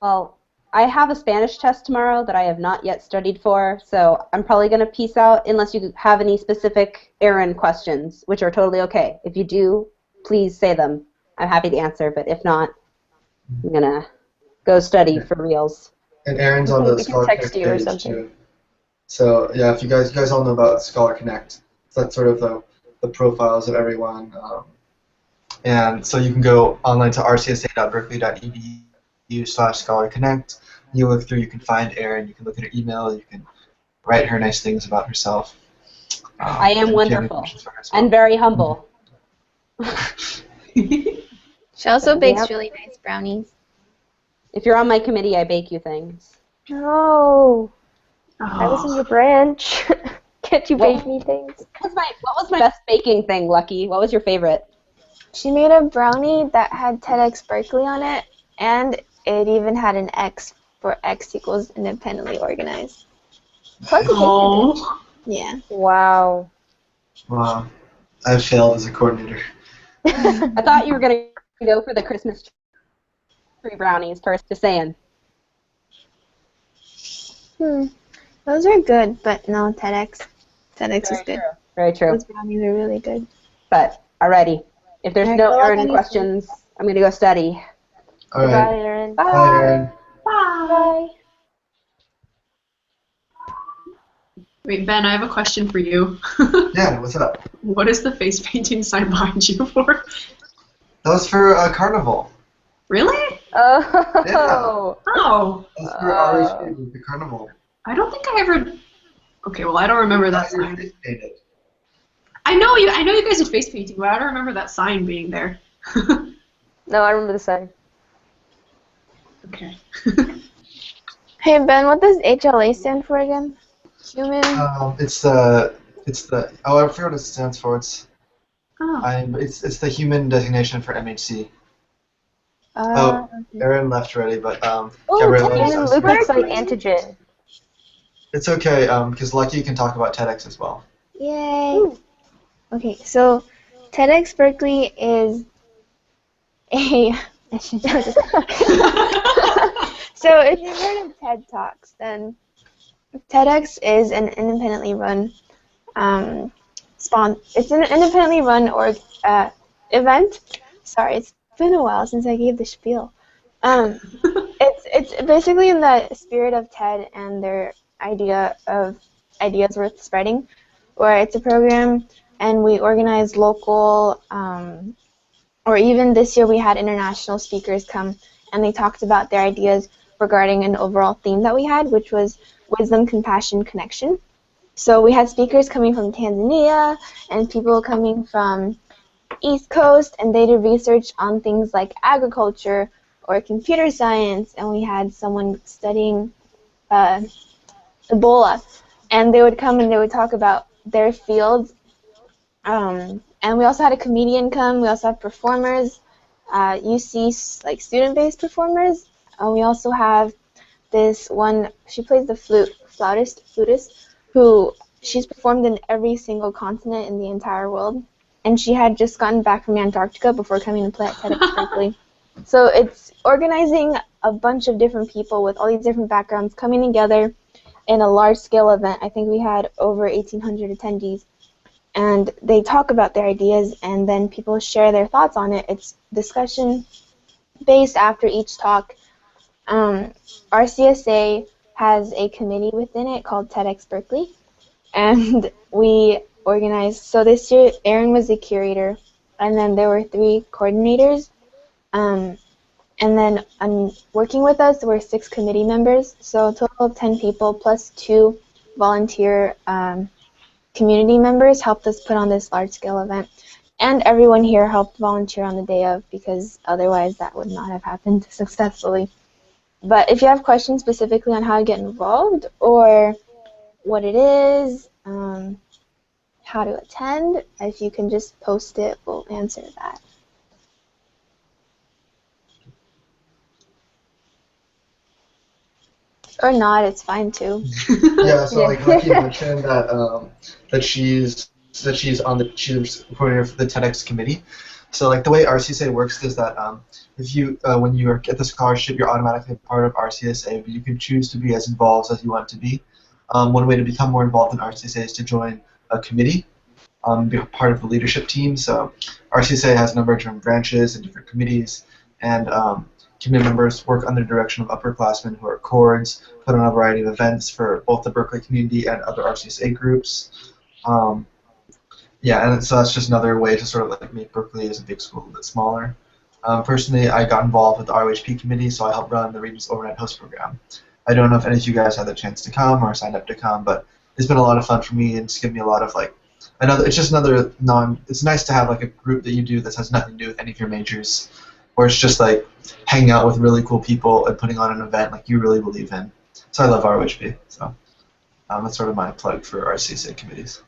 Well, I have a Spanish test tomorrow that I have not yet studied for, so I'm probably going to peace out unless you have any specific Erin questions, which are totally okay. If you do, please say them. I'm happy to answer, but if not, I'm going to go study for reals. And Erin's on the We can Scholar text Connect you or page something. too. So yeah, if you guys all know about Scholar Connect, so that's sort of the profiles of everyone. And so you can go online to rcsa.berkeley.edu/scholarconnect. You look through, you can find Erin, you can look at her email, you can write her nice things about herself. I am and if you have any wonderful questions for her as well. and very humble. She also bakes Yep. really nice brownies. If you're on my committee, I bake you things. No, I was in Oh. your branch. Can't you Well- bake me things? What was my best baking thing, Lucky? What was your favorite? She made a brownie that had TEDx Berkeley on it, and it even had an X for X equals independently organized. Plus it tasted good. Oh. Yeah. Wow. Wow, I failed as a coordinator. I thought you were going to go for the Christmas tree brownies first, just saying. Those are good, but no, TEDx. TEDx is good. Very true. Those brownies are really good. But, alrighty. If there's Alright, no go Erin on, questions, I'm going to go study. All Goodbye, right. Erin. Bye, Erin. Bye. Wait, Ben, I have a question for you. Yeah, what's up? What is the face painting sign behind you for? That was for a carnival. Really? Oh. Oh, That was for RHA, the carnival. I don't think I ever. Okay, well, I don't remember that Your sign. face painted. I know you guys did face painting, but I don't remember that sign being there. No, I remember the sign. Okay. Hey Ben, what does HLA stand for again? Human. It's the I forget what it stands for. It's Oh. it's the human designation for MHC. Okay. Erin left already, but Oh, Gabriella, TEDx Human I'm leukocyte antigen. It's okay, because Lucky can talk about TEDx as well. Yay. Okay, so TEDx Berkeley is a. I should know this. So if you've heard of TED Talks, then TEDx is an independently run It's an independently run event. Sorry, it's been a while since I gave the spiel. It's basically in the spirit of TED and their idea of ideas worth spreading, where it's a program and we organize local, or even this year we had international speakers come and they talked about their ideas regarding an overall theme that we had, which was wisdom, compassion, connection. So we had speakers coming from Tanzania and people coming from East Coast, and they did research on things like agriculture or computer science, and we had someone studying Ebola, and they would come and they would talk about their fields. And we also had a comedian come. We also have performers, UC like student-based performers. We also have this one, she plays the flutist, who she's performed in every single continent in the entire world. And she had just gotten back from Antarctica before coming to play at TEDx Berkeley. So it's organizing a bunch of different people with all these different backgrounds coming together in a large-scale event. I think we had over 1,800 attendees. And they talk about their ideas, and then people share their thoughts on it. It's discussion-based after each talk. RCSA has a committee within it called TEDx Berkeley, and we organized. So this year, Erin was the curator, and then there were 3 coordinators. And then working with us were 6 committee members, so a total of 10 people plus 2 volunteer community members helped us put on this large-scale event. And everyone here helped volunteer on the day of, because otherwise that would not have happened successfully. But if you have questions specifically on how to get involved or what it is, how to attend, if you can just post it, we'll answer that. Or not, it's fine too. Yeah, so like Lucky mentioned that she's on the she's coordinator for the TEDx committee. So like the way RCSA works is that if you when you get the scholarship, you're automatically part of RCSA, but you can choose to be as involved as you want to be. One way to become more involved in RCSA is to join a committee, be part of the leadership team. So RCSA has a number of different branches and different committees, and committee members work under the direction of upperclassmen who are chords, put on a variety of events for both the Berkeley community and other RCSA groups. Yeah, and so that's just another way to sort of like make Berkeley as a big school a bit smaller. Personally, I got involved with the ROHP committee, so I helped run the Regents Overnight Host Program. I don't know if any of you guys had the chance to come or signed up to come, but it's been a lot of fun for me and it's given me a lot of like it's nice to have like a group that you do that has nothing to do with any of your majors, where it's just like hanging out with really cool people and putting on an event like you really believe in. So I love ROHP. So that's sort of my plug for RCSA committees.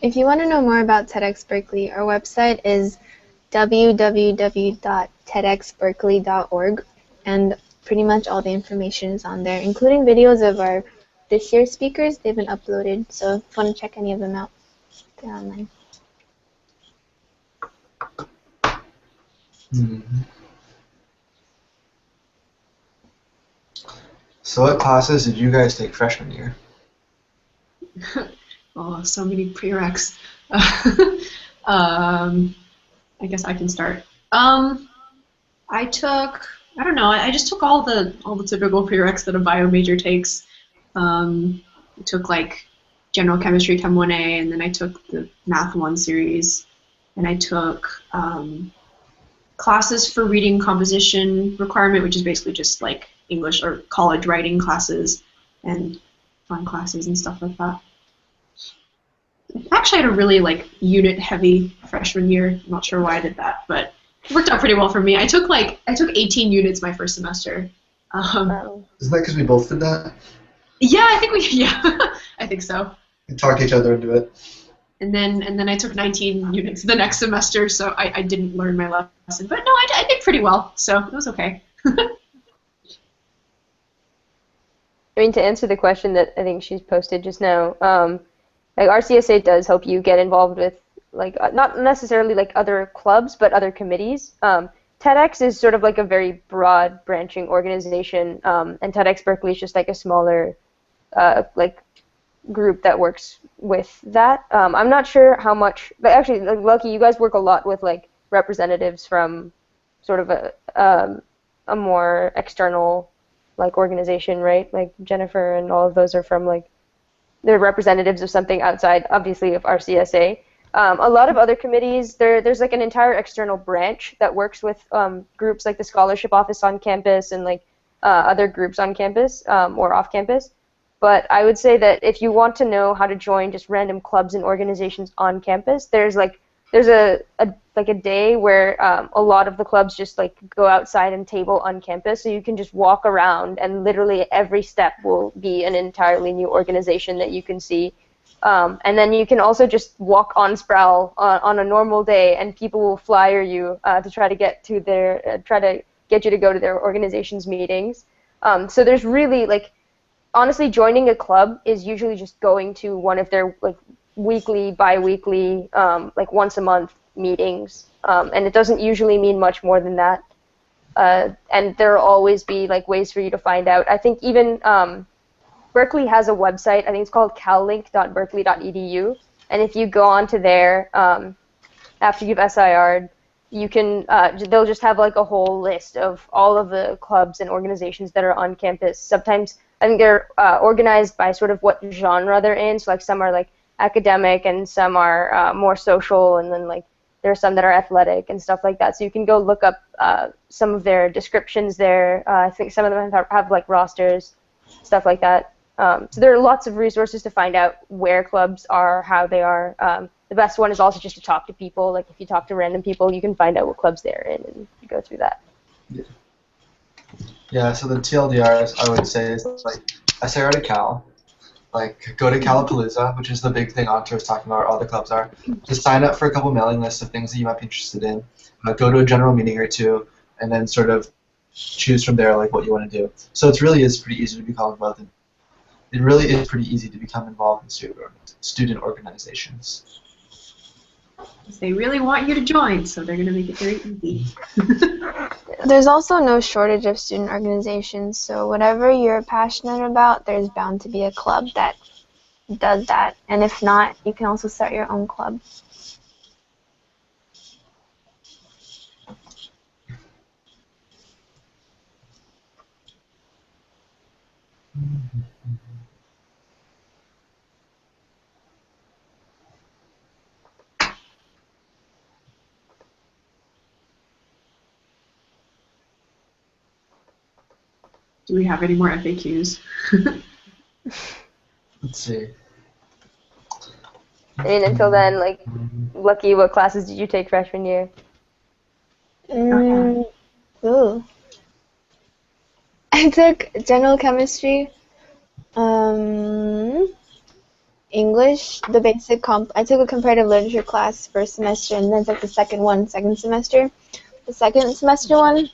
If you want to know more about TEDx Berkeley, our website is www.tedxberkeley.org, and pretty much all the information is on there, including videos of our this year's speakers. They've been uploaded, so if you want to check any of them out, they're online. Mm-hmm. So what classes did you guys take freshman year? Oh, so many prereqs. I guess I can start. I just took all the typical prereqs that a bio major takes. I took like general chemistry, Chem 1A, and then I took the Math 1 series, and I took classes for reading composition requirement, which is basically just like English or college writing classes and fun classes and stuff like that. Actually, I had a really like unit-heavy freshman year. I'm not sure why I did that, but it worked out pretty well for me. I took 18 units my first semester. Isn't that because we both did that? Yeah, I think so. We talked each other into it. And then I took 19 units the next semester, so I didn't learn my lesson. But no, I did pretty well, so it was okay. I mean, to answer the question that I think she's posted just now, like RCSA does help you get involved with like not necessarily like other clubs, but other committees. TEDx is sort of like a very broad branching organization, and TEDx Berkeley is just like a smaller like group that works with that. I'm not sure how much, but actually, like, Lucky, you guys work a lot with like representatives from sort of a more external like organization, right? Like Jennifer and all of those are from like they're representatives of something outside, obviously, of RCSA. A lot of other committees, there's like an entire external branch that works with groups like the scholarship office on campus and like other groups on campus or off campus. But I would say that if you want to know how to join just random clubs and organizations on campus, there's a day where a lot of the clubs just like go outside and table on campus, so you can just walk around and literally every step will be an entirely new organization that you can see. And then you can also just walk on Sproul on a normal day, and people will flyer you to try to get to try to get you to go to their organization's meetings. So there's really, like, honestly, joining a club is usually just going to one of their, like, weekly, bi-weekly, like, once a month meetings. And it doesn't usually mean much more than that. And there'll always be, like, ways for you to find out. I think even Berkeley has a website. I think it's called callink.berkeley.edu. And if you go onto there after you've SIR'd, you can, they'll just have, like, a whole list of all of the clubs and organizations that are on campus. Sometimes I think they're organized by sort of what genre they're in. So, like, some are, like, academic and some are more social, and then, like, there are some that are athletic and stuff like that. So you can go look up some of their descriptions there. I think some of them have like, rosters, stuff like that. So there are lots of resources to find out where clubs are, how they are. The best one is also just to talk to people. Like, if you talk to random people, you can find out what clubs they're in and go through that. Yeah, so the TLDRs, I would say, is like SIR to Cal, like go to Calapalooza, which is the big thing Antra is talking about, all the clubs are. Just sign up for a couple mailing lists of things that you might be interested in. Go to a general meeting or two, and then sort of choose from there like what you want to do. So it really is pretty easy to become involved in. It really is pretty easy to become involved in student organizations. They really want you to join, so they're going to make it very easy. There's also no shortage of student organizations, so whatever you're passionate about, there's bound to be a club that does that. And if not, you can also start your own club. Do we have any more FAQs? Let's see. I mean, until then, like, Lucky, what classes did you take freshman year? Ooh. I took general chemistry, English, the basic I took a comparative literature class first semester, and then took the second semester. The second semester one,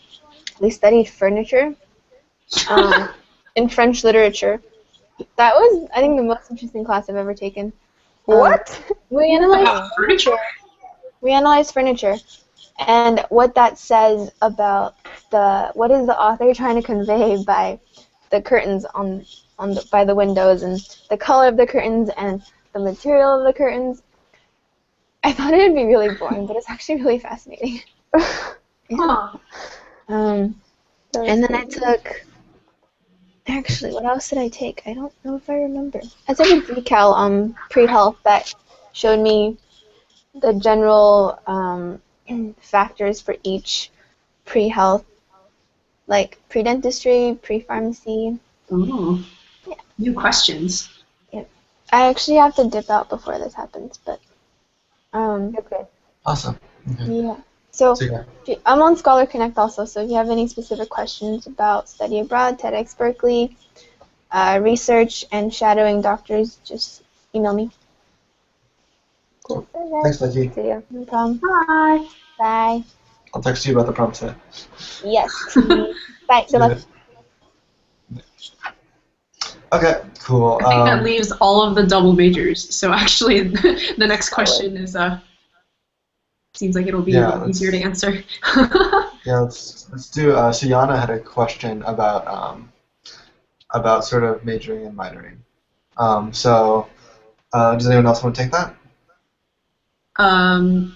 we studied furniture in French literature. That was, I think, the most interesting class I've ever taken. What? We analyzed furniture? We analyzed furniture, and what that says about what is the author trying to convey by the curtains by the windows, and the color of the curtains and the material of the curtains. I thought it would be really boring, but it's actually really fascinating. Yeah. And then I took. Actually, what else did I take? I don't know if I remember. I took a decal pre-health that showed me the general factors for each pre-health, like pre-dentistry, pre-pharmacy. Ooh. Yeah. New questions. Yep. I actually have to dip out before this happens, but Okay. Awesome. Okay. yeah. So Yeah. I'm on Scholar Connect also, so if you have any specific questions about study abroad, TEDx Berkeley, research, and shadowing doctors, just email me. Cool. Thanks, Lucky. See ya. No problem. Bye. Bye. I'll text you about the prompt set. Yes. Bye. Good luck. Okay, cool. I think that leaves all of the double majors. So actually, the next question is seems like it'll be a little easier to answer. Yeah, let's do. So Yana had a question about sort of majoring and minoring. So does anyone else want to take that?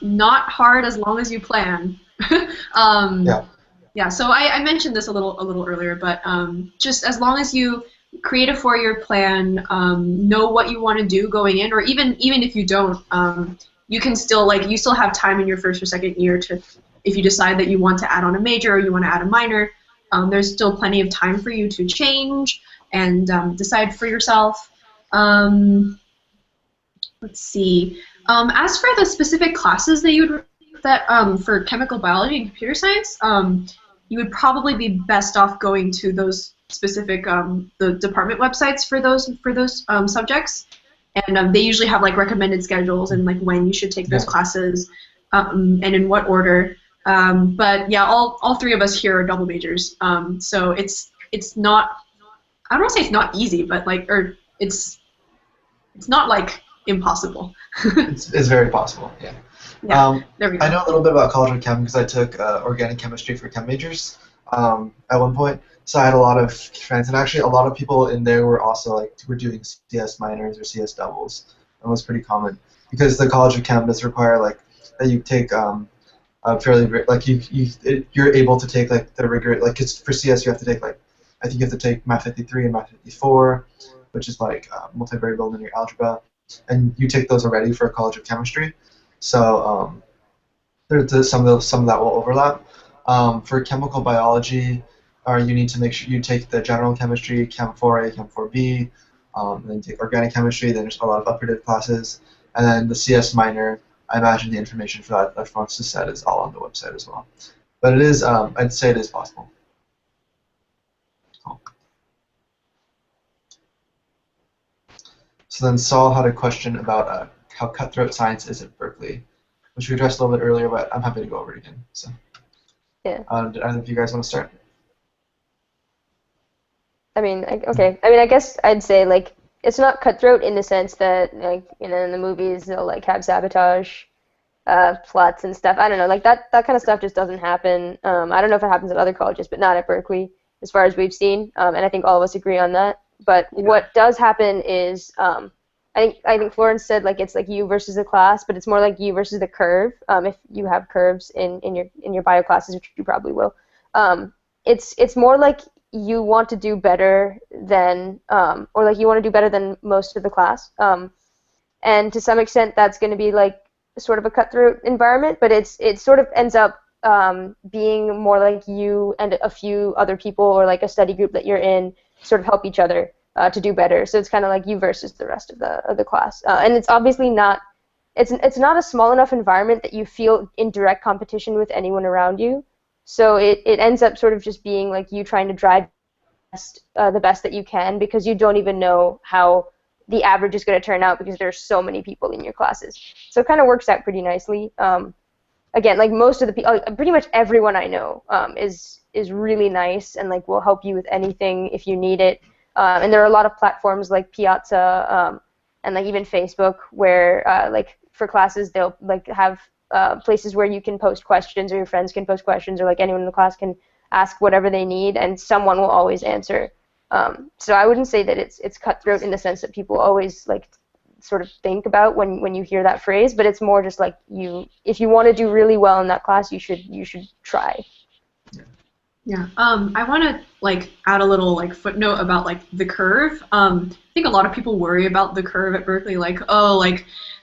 Not hard as long as you plan. Yeah. Yeah. So I mentioned this a little earlier, but just as long as you create a 4-year plan, know what you want to do going in, or even if you don't, you can still you still have time in your first or second year to, if you decide that you want to add on a major or you want to add a minor, there's still plenty of time for you to change and decide for yourself. Let's see. As for the specific classes that for chemical biology and computer science, you would probably be best off going to those specific the department websites for those subjects, and they usually have recommended schedules and when you should take those classes, and in what order. But yeah, all three of us here are double majors. So it's not, I don't want to say it's not easy, but like, or it's not like impossible. It's very possible, yeah. Yeah, there we go. I know a little bit about College of Chem because I took organic chemistry for chem majors at one point. So I had a lot of friends, and actually a lot of people in there were also were doing CS minors or CS doubles. That was pretty common because the College of Chem does require that you take a fairly you're able to take the rigor for CS you have to take I think you have to take Math 53 and Math 54, which is multivariable linear algebra, and you take those already for College of Chemistry. So there's some of that will overlap. For chemical biology, you need to make sure you take the general chemistry, Chem 4A, Chem 4B, and then you take organic chemistry. Then there's a lot of operative classes, and then the CS minor. I imagine the information for that, like Francis said, is all on the website as well. But it is, I'd say it is possible. Cool. So then Saul had a question about how cutthroat science is at Berkeley, which we addressed a little bit earlier, but I'm happy to go over it again. So, yeah. Did either of you guys want to start? I mean, okay. I mean, I guess I'd say it's not cutthroat in the sense that in the movies they'll have sabotage plots and stuff. I don't know, that kind of stuff just doesn't happen. I don't know if it happens at other colleges, but not at Berkeley, as far as we've seen. And I think all of us agree on that. But what does happen is, I think Florence said it's you versus the class, but it's more like you versus the curve. If you have curves in your bio classes, which you probably will, it's more like you want to do better than, or you want to do better than most of the class. And to some extent, that's going to be sort of a cutthroat environment, but it sort of ends up being more like you and a few other people, or a study group that you're in, sort of help each other to do better. So it's kind of like you versus the rest of the class. And it's obviously not, it's not a small enough environment that you feel in direct competition with anyone around you. So it ends up sort of just being you trying to drive the best that you can, because you don't even know how the average is going to turn out, because there's so many people in your classes. So it kind of works out pretty nicely. Again, most of the people, pretty much everyone I know is really nice and will help you with anything if you need it. And there are a lot of platforms like Piazza and even Facebook where for classes they'll have places where you can post questions, or your friends can post questions, or anyone in the class can ask whatever they need, and someone will always answer. So I wouldn't say that it's cutthroat in the sense that people always sort of think about when you hear that phrase, but it's more just if you want to do really well in that class, you should try. Yeah. I want to add a little footnote about the curve. I think a lot of people worry about the curve at Berkeley,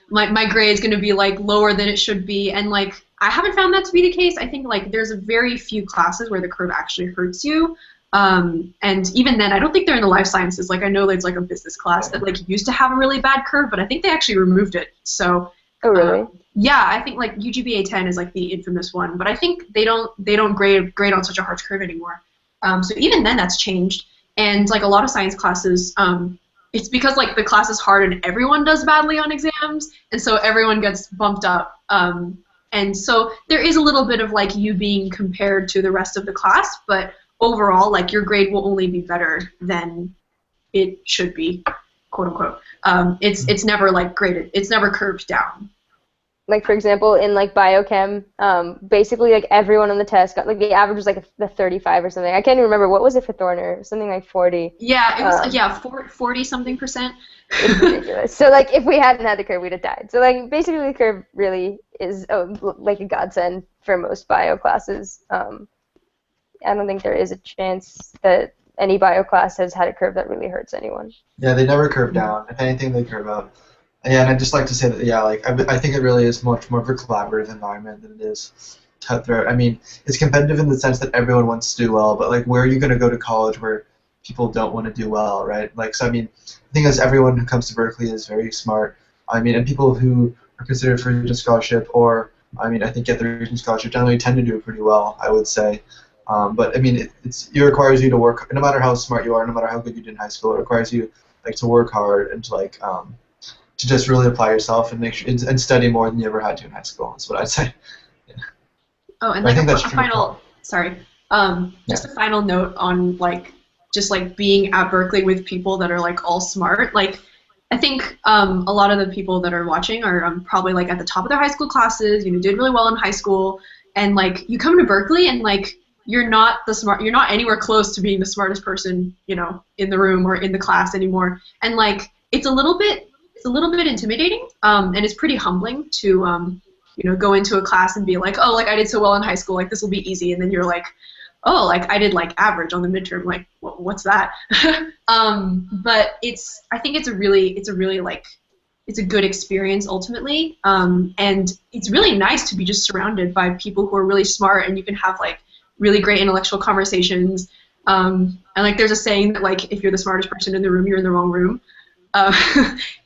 my grade's going to be lower than it should be, and I haven't found that to be the case. I think there's a very few classes where the curve actually hurts you. And even then, I don't think they're in the life sciences. I know it's a business class that used to have a really bad curve, but I think they actually removed it. So. Oh really? Yeah, I think UGBA 10 is the infamous one, but I think they don't grade on such a harsh curve anymore. So even then, that's changed. And a lot of science classes, it's because the class is hard and everyone does badly on exams, and so everyone gets bumped up. And so there is a little bit of you being compared to the rest of the class, but overall, your grade will only be better than it should be, quote unquote. It's never graded. It's never curved down. For example, in biochem, basically everyone on the test got the average was the 35 or something. I can't even remember, what was it for Thorner? Something like 40. Yeah, it was 40 something percent. It's ridiculous. So if we hadn't had the curve, we'd have died. So basically the curve really is a godsend for most bio classes. I don't think there is a chance that any bio class has had a curve that really hurts anyone. Yeah, they never curve down. If anything, they curve up. Yeah, and I'd just like to say that, I think it really is much more of a collaborative environment than it is cutthroat. I mean, it's competitive in the sense that everyone wants to do well, but, where are you going to go to college where people don't want to do well, right? So, I mean, the thing is, everyone who comes to Berkeley is very smart. I mean, and people who are considered for Regents Scholarship, or, I mean, I think get the Regents Scholarship generally tend to do pretty well, I would say. But, I mean, it requires you to work, no matter how smart you are, no matter how good you did in high school, it requires you, to work hard and to just really apply yourself and make sure and study more than you ever had to in high school. That's what I'd say. Oh, and I like think that's a true. final, sorry, just a final note on like just like being at Berkeley with people that are like all smart. Like, I think a lot of the people that are watching are probably like at the top of their high school classes. You know, did really well in high school, and like you come to Berkeley and like you're not anywhere close to being the smartest person, you know, in the room or in the class anymore. And like it's a little bit intimidating, and it's pretty humbling to you know, go into a class and be like, oh, like I did so well in high school, like this will be easy, and then you're like, oh, like I did like average on the midterm, like what's that? But I think it's a really like, it's a good experience ultimately, and it's really nice to be just surrounded by people who are really smart, and you can have like really great intellectual conversations. And like there's a saying that like if you're the smartest person in the room, you're in the wrong room. Uh,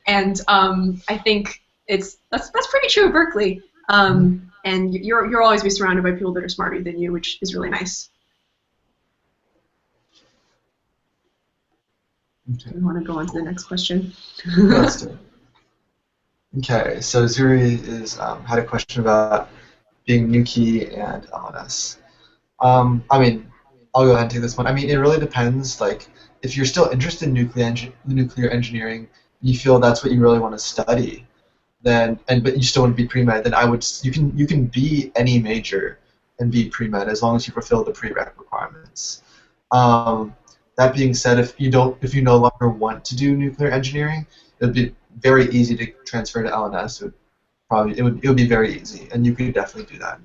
and I think that's pretty true at Berkeley. And you'll always be surrounded by people that are smarter than you, which is really nice. Okay. Do you want to go on to the next question? Let's do it. Okay, so Zuri is had a question about being Nuki and LNS. I mean, I'll go ahead and take this one. I mean, it really depends. Like, if you're still interested in nuclear engineering, you feel that's what you really want to study, then but you still want to be pre-med, then you can be any major and be pre-med as long as you fulfill the prereq requirements. That being said, if you no longer want to do nuclear engineering, it would be very easy to transfer to LNS. It would be very easy, and you could definitely do that.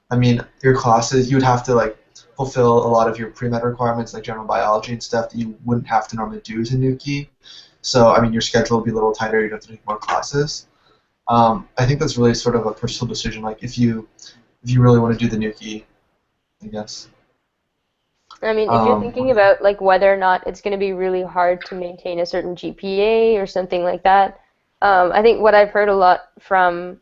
I mean, your classes, you would have to like fulfill a lot of your pre-med requirements, like general biology and stuff that you wouldn't have to normally do as a Nuki. So, I mean, your schedule would be a little tighter. You'd have to take more classes. I think that's really sort of a personal decision. Like, if you really want to do the Nuki, I guess. I mean, if you're thinking about like whether or not it's going to be really hard to maintain a certain GPA or something like that, I think what I've heard a lot from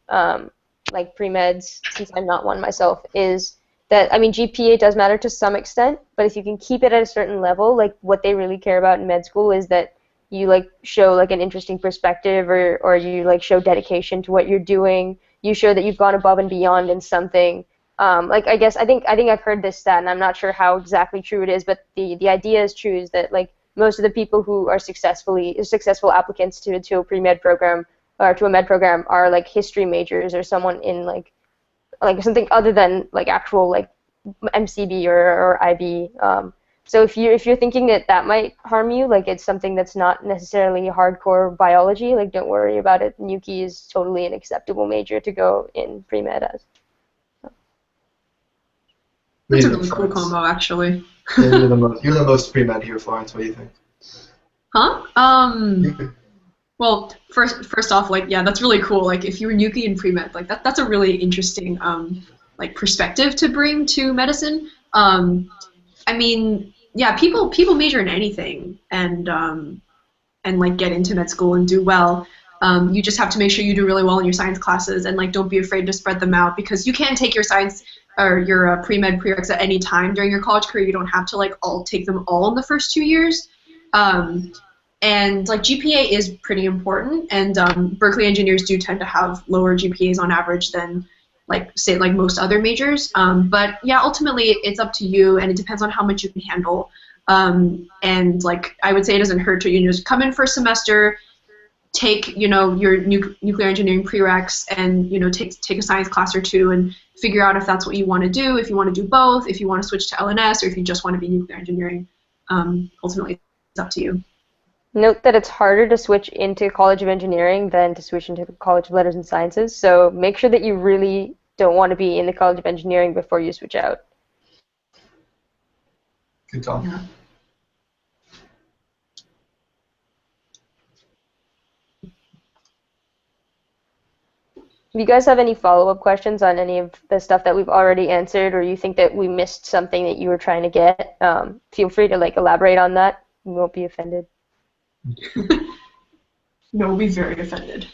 like pre-meds, since I'm not one myself, is that, I mean, GPA does matter to some extent, but if you can keep it at a certain level, like what they really care about in med school is that you like show like an interesting perspective, or you like show dedication to what you're doing. You show that you've gone above and beyond in something. Like I think I've heard this stat, and I'm not sure how exactly true it is, but the idea is true, is that like most of the people who are successful applicants to a pre-med program or to a med program are like history majors or someone in like something other than like actual like MCB or IB. So if you're thinking that that might harm you, like it's something that's not necessarily hardcore biology, like don't worry about it. Nuki is totally an acceptable major to go in pre-med as. That's a really cool combo, actually. Yeah, you're the most pre-med here, Florence. What do you think? Huh? Well, first off, like, yeah, that's really cool. Like, if you were Nuki and pre-med, like that's a really interesting like perspective to bring to medicine. I mean, yeah, people major in anything and like get into med school and do well. You just have to make sure you do really well in your science classes, and like don't be afraid to spread them out, because you can take your science or your pre-med prereqs at any time during your college career. You don't have to like all take them all in the first 2 years. And like GPA is pretty important, and Berkeley engineers do tend to have lower GPAs on average than like say like most other majors. But yeah, ultimately it's up to you, and it depends on how much you can handle. And like I would say it doesn't hurt to just come in for a semester, take your nuclear engineering prereqs, and take a science class or two, and figure out if that's what you want to do. If you want to do both, if you want to switch to LNS, or if you just want to be nuclear engineering. Ultimately, it's up to you. Note that it's harder to switch into College of Engineering than to switch into the College of Letters and Sciences, so make sure that you really don't want to be in the College of Engineering before you switch out. Good call. Yeah. If you guys have any follow-up questions on any of the stuff that we've already answered, or you think that we missed something that you were trying to get, feel free to like elaborate on that. We won't be offended. No, we'll be very offended.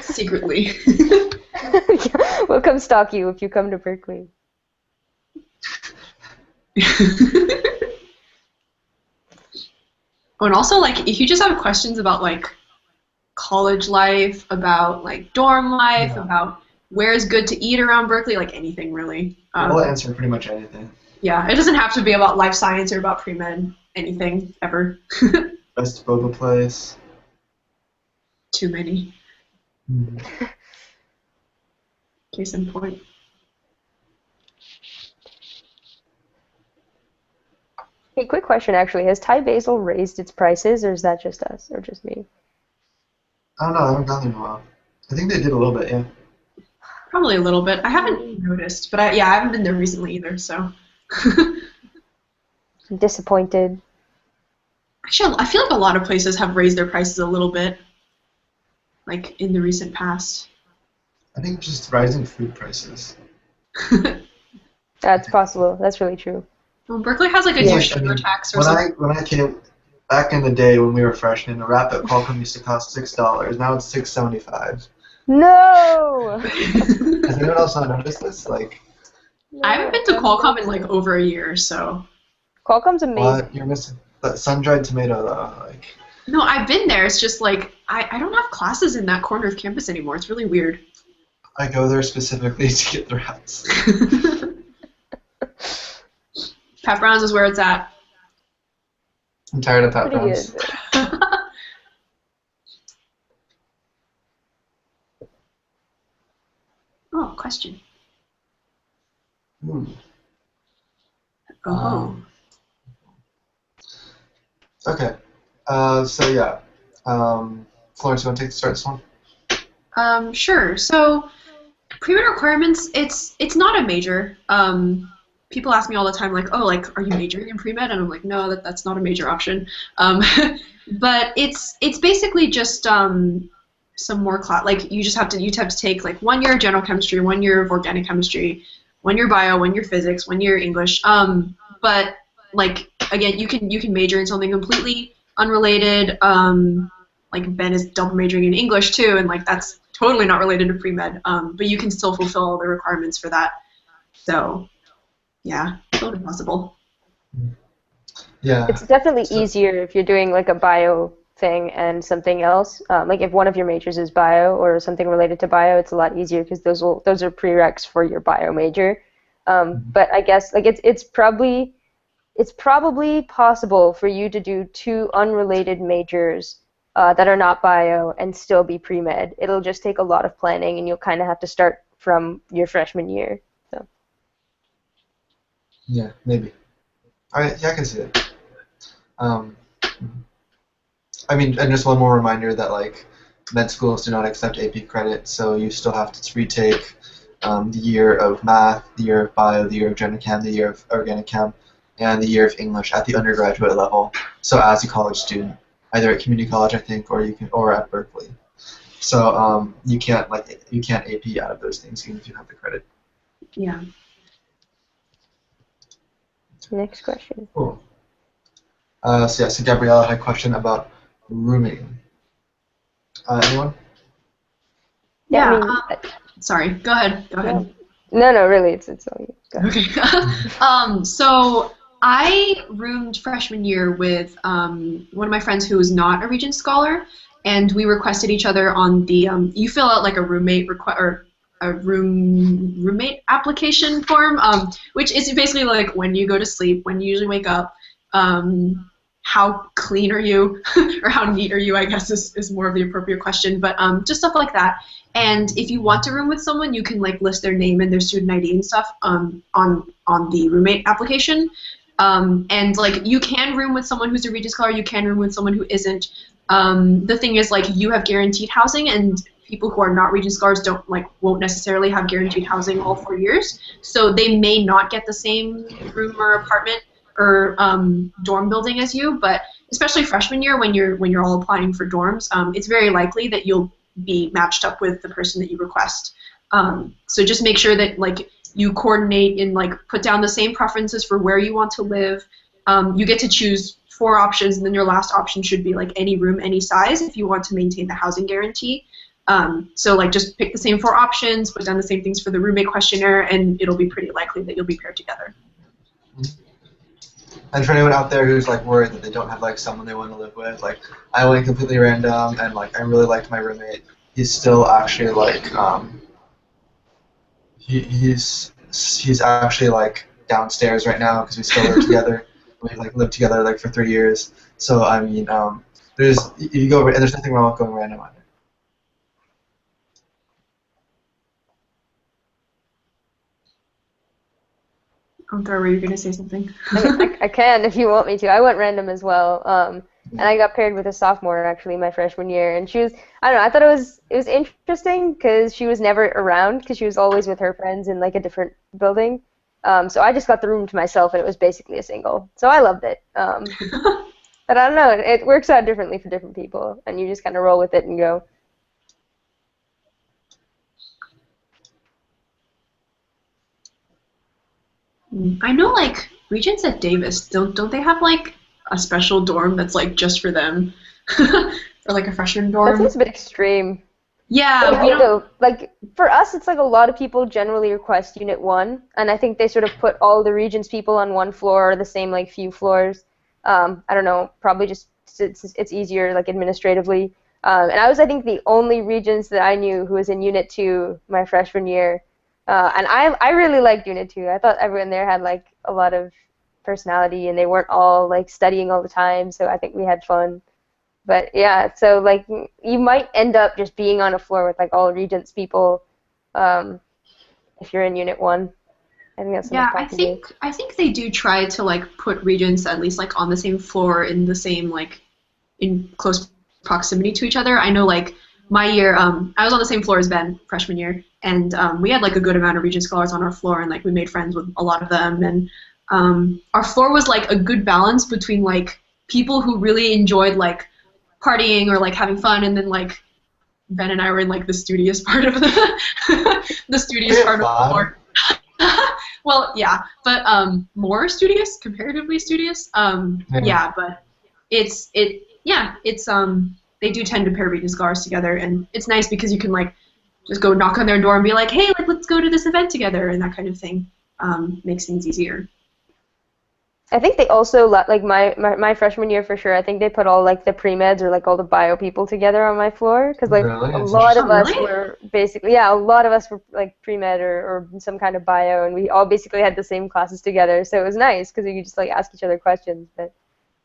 Secretly. We'll come stalk you if you come to Berkeley. Oh, and also, like, if you just have questions about like college life, about like dorm life, Yeah. about where is good to eat around Berkeley, like anything really. We'll answer pretty much anything. Yeah, it doesn't have to be about life science or about pre-med, anything, ever. Best boba place. Too many. Hmm. Case in point. Hey, quick question actually. Has Thai Basil raised its prices, or is that just us, or just me? I don't know. I haven't gone there in a while. I think they did a little bit, yeah. Probably a little bit. I haven't noticed, but I haven't been there recently either, so. I'm disappointed. Actually, I feel like a lot of places have raised their prices a little bit, like in the recent past. I think just rising food prices. That's possible. That's really true. Well, Berkeley has like a new sugar tax or something. When I came back in the day when we were freshmen, a wrap at Qualcomm used to cost $6. Now it's $6.75. No! Has anyone else not noticed this? Like, I haven't been to Qualcomm in like over a year, so. Qualcomm's amazing. what? You're missing that sun-dried tomato, though. Like, No, I've been there. It's just like I don't have classes in that corner of campus anymore. It's really weird. I go there specifically to get the wraps. Pat Brown's is where it's at. I'm tired of Pat Pretty Brown's. good. Oh, question. Hmm. Oh. Okay. So yeah. Florence, you want to start this one? Sure. So, pre-med requirements, it's not a major. People ask me all the time, like, oh, like, are you majoring in pre-med? And I'm like, no, that's not a major option. But it's basically just some more class. Like, you have to take like 1 year of general chemistry, 1 year of organic chemistry, 1 year bio, 1 year physics, 1 year English. But like again, you can major in something completely unrelated. Like Ben is double majoring in English too, and like that's totally not related to pre-med. But you can still fulfill all the requirements for that. So, yeah, totally possible. Yeah. It's definitely easier if you're doing like a bio thing and something else. Like if one of your majors is bio or something related to bio, it's a lot easier because those are prereqs for your bio major. But I guess like it's probably possible for you to do 2 unrelated majors that are not bio and still be pre-med. It'll just take a lot of planning, and you'll kind of have to start from your freshman year. So. Yeah, maybe. Yeah, I can see it. I mean, and just one more reminder that like med schools do not accept AP credit, so you still have to retake the year of math, the year of bio, the year of gen chem, the year of organic chem, and the year of English at the undergraduate level. So as a college student, either at community college, I think, or at Berkeley. So you can't AP out of those things even if you have the credit. Yeah. Next question. Cool. So Gabriella had a question about rooming. Anyone? Yeah. Sorry. Go ahead. Go ahead. No, really, it's all you. Go ahead. Okay. So I roomed freshman year with one of my friends who was not a Regents scholar, and we requested each other on the you fill out like a roommate roommate application form, which is basically like when you go to sleep, when you usually wake up, how clean are you, or how neat are you, I guess is more of the appropriate question, but just stuff like that. And if you want to room with someone, you can like list their name and their student ID and stuff on the roommate application. And like you can room with someone who's a Regents scholar, you can room with someone who isn't. The thing is like you have guaranteed housing, and people who are not Regents scholars won't necessarily have guaranteed housing all 4 years, so they may not get the same room or apartment or dorm building as you. But especially freshman year, when you're all applying for dorms, it's very likely that you'll be matched up with the person that you request. So just make sure that like you coordinate and like put down the same preferences for where you want to live. You get to choose 4 options, and then your last option should be like any room, any size, if you want to maintain the housing guarantee. So like just pick the same 4 options, put down the same things for the roommate questionnaire, and it'll be pretty likely that you'll be paired together. And for anyone out there who's like worried that they don't have like someone they want to live with, like I went completely random, and like I really liked my roommate. He's still actually like He's actually like downstairs right now because we still live together. We like lived together like for 3 years. So I mean, there's you go and there's nothing wrong with going random either. Were you gonna say something? I can if you want me to. I went random as well. And I got paired with a sophomore actually my freshman year, and she was, I don't know, I thought it was interesting because she was never around because she was always with her friends in like a different building. So I just got the room to myself, and it was basically a single. So I loved it. But I don't know, it works out differently for different people, and you just kind of roll with it and go. I know, like, Regents at Davis, don't they have, like, a special dorm that's, like, just for them? Or, like, a freshman dorm? That seems a bit extreme. Yeah, we don't... Like, for us, it's like a lot of people generally request Unit 1, and I think they sort of put all the Regents people on one floor, or the same, like, few floors. I don't know, probably just it's easier, like, administratively. And I was, I think, the only Regents that I knew who was in Unit 2 my freshman year. And I really liked Unit 2. I thought everyone there had, like, a lot of personality, and they weren't all, like, studying all the time, so I think we had fun. But, yeah, so, like, you might end up just being on a floor with, like, all Regents people if you're in Unit 1. I think that's I think they do try to, like, put Regents at least, like, on the same floor in the same, like, in close proximity to each other. I know, like, my year, I was on the same floor as Ben, freshman year, and we had, like, a good amount of Regent scholars on our floor, and, like, we made friends with a lot of them, and our floor was, like, a good balance between, like, people who really enjoyed, like, partying or, like, having fun, and then, like, Ben and I were in, like, the studious part of the studious part of the floor. Well, yeah, but more studious, comparatively studious. Yeah, but they do tend to pair Regent scholars together, and it's nice because you can, like, just go knock on their door and be like, hey, like, let's go to this event together, and that kind of thing makes things easier. I think they also, like, my freshman year for sure, I think they put all, like, the pre-meds or, like, all the bio people together on my floor, because, like, Really? a lot of us were basically, yeah, a lot of us were, like, pre-med or some kind of bio, and we all basically had the same classes together, so it was nice, because you could just, like, ask each other questions, but it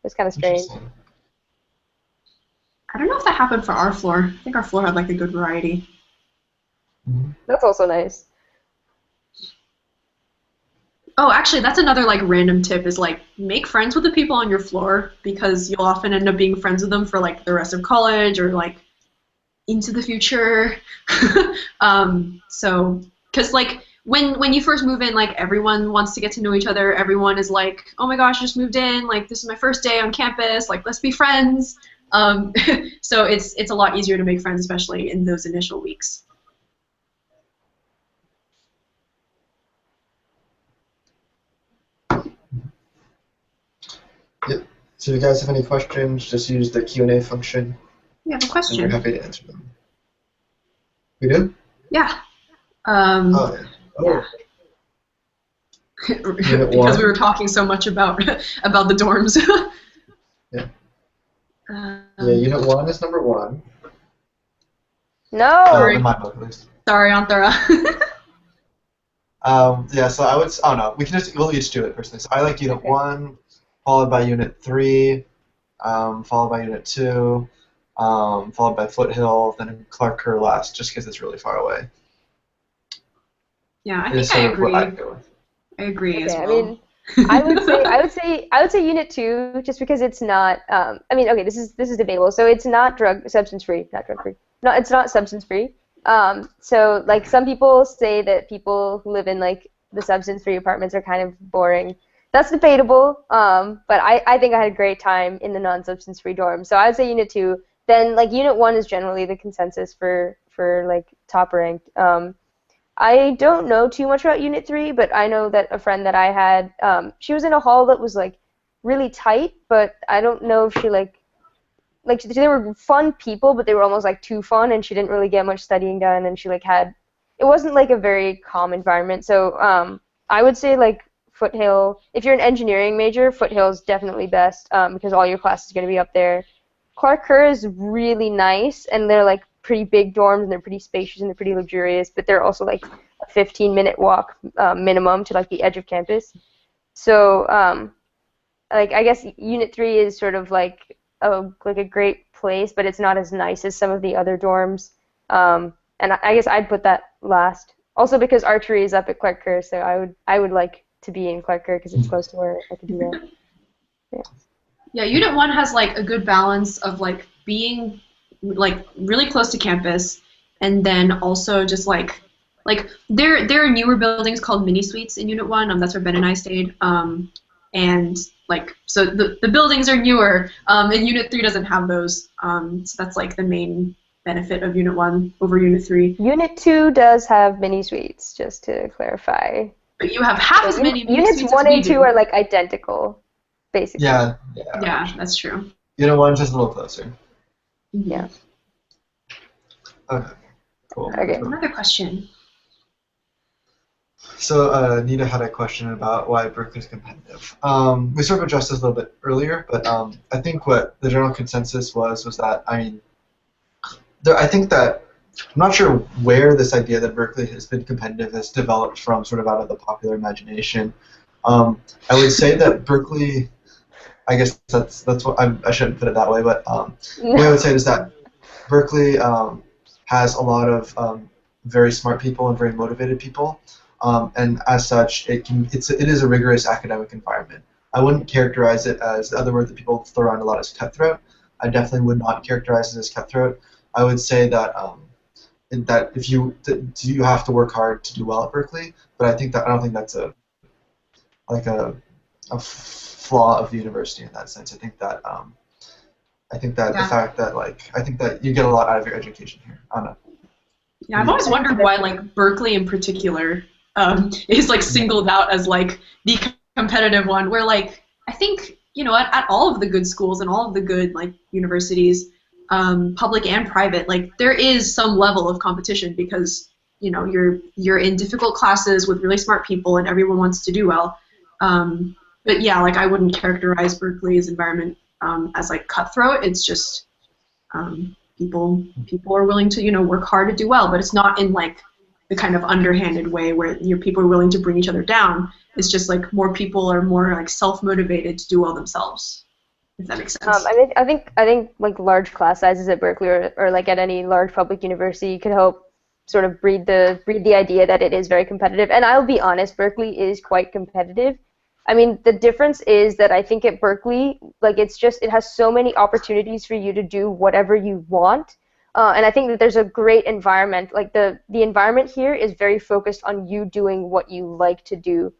was kind of strange. I don't know if that happened for our floor. I think our floor had, like, a good variety. Mm-hmm. That's also nice. Oh, actually, that's another, like, random tip is, like, make friends with the people on your floor because you'll often end up being friends with them for, like, the rest of college or, like, into the future. So, because, like, when you first move in, like, everyone wants to get to know each other. Everyone is like, oh my gosh, I just moved in. Like, this is my first day on campus. Like, let's be friends. So it's a lot easier to make friends, especially in those initial weeks. Yep. So if you guys have any questions, just use the Q&A function. We have a question. And we're happy to answer them. We do? Yeah. Oh, yeah. Oh. Yeah. Because we were talking so much about the dorms. Yeah. Yeah, Unit 1 is number 1. No! Oh, in my book, at least. Sorry, Anthara. Yeah, so I would, oh no, we'll each do it personally. So I like Unit 1, followed by Unit 3, followed by Unit 2, followed by Foothill, then Clark Kerr last, just because it's really far away. Yeah, I think I agree. I agree as well. I mean, I would say Unit 2, just because it's not. I mean, okay, this is debatable. So it's not substance free. No, it's not substance free. So like some people say that people who live in like the substance free apartments are kind of boring. That's debatable. But I think I had a great time in the non-substance free dorm. So I would say Unit 2. Then like Unit 1 is generally the consensus for like top ranked. I don't know too much about Unit 3, but I know that a friend that I had, she was in a hall that was, like, really tight, but I don't know if she, like they were fun people, but they were almost, like, too fun, and she didn't really get much studying done, and she, like, it wasn't, like, a very calm environment, so I would say, like, Foothill, if you're an engineering major, Foothill is definitely best, because all your classes are going to be up there. Clark Kerr is really nice, and they're, like, pretty big dorms, and they're pretty spacious, and they're pretty luxurious, but they're also, like, a a 15-minute walk minimum to like the edge of campus. So like I guess Unit 3 is sort of like a great place, but it's not as nice as some of the other dorms. And I guess I'd put that last. Also because archery is up at Clark Kerr, so I would like to be in Clark Kerr because it's close to where I could do that. Yeah. Yeah, Unit 1 has like a good balance of like being like really close to campus, and then also just like there are newer buildings called mini suites in Unit 1. That's where Ben and I stayed. And like so the buildings are newer, and Unit 3 doesn't have those. So that's like the main benefit of Unit 1 over Unit 3. Unit 2 does have mini suites, just to clarify. But you have half as many mini Units suites 1 as we and 2 do. are like identical, basically. Yeah. Yeah, that's true. Unit 1's just a little closer. Yeah. Okay. Cool. Okay. Another question. So Nita had a question about why Berkeley's competitive. We sort of addressed this a little bit earlier, but I think what the general consensus was that, I mean, I think that, I'm not sure where this idea that Berkeley has been competitive has developed from sort of out of the popular imagination. I would say that Berkeley, I guess that's what I shouldn't put it that way, but the way I would say it is that Berkeley has a lot of very smart people and very motivated people. And as such, it is a rigorous academic environment. I wouldn't characterize it as the other word that people throw around a lot as cutthroat. I definitely would not characterize it as cutthroat. I would say that if you have to work hard to do well at Berkeley, but I don't think that's a flaw of the university in that sense. I think that the fact that I think that you get a lot out of your education here. I don't know. Yeah, I've always wondered why like Berkeley in particular is like singled out as like the competitive one, where like I think at all of the good schools and all of the good like universities, public and private, like there is some level of competition because you're in difficult classes with really smart people and everyone wants to do well. But yeah, like I wouldn't characterize Berkeley's environment as like cutthroat. It's just people are willing to work hard to do well, but it's not in like the kind of underhanded way where people are willing to bring each other down. It's just like more people are more like self-motivated to do well themselves. If that makes sense. I think like large class sizes at Berkeley or like at any large public university could help sort of breed the idea that it is very competitive. And I'll be honest, Berkeley is quite competitive. I mean, the difference is that I think at Berkeley, like it has so many opportunities for you to do whatever you want. And I think that there's a great environment. Like the environment here is very focused on you doing what you like to do.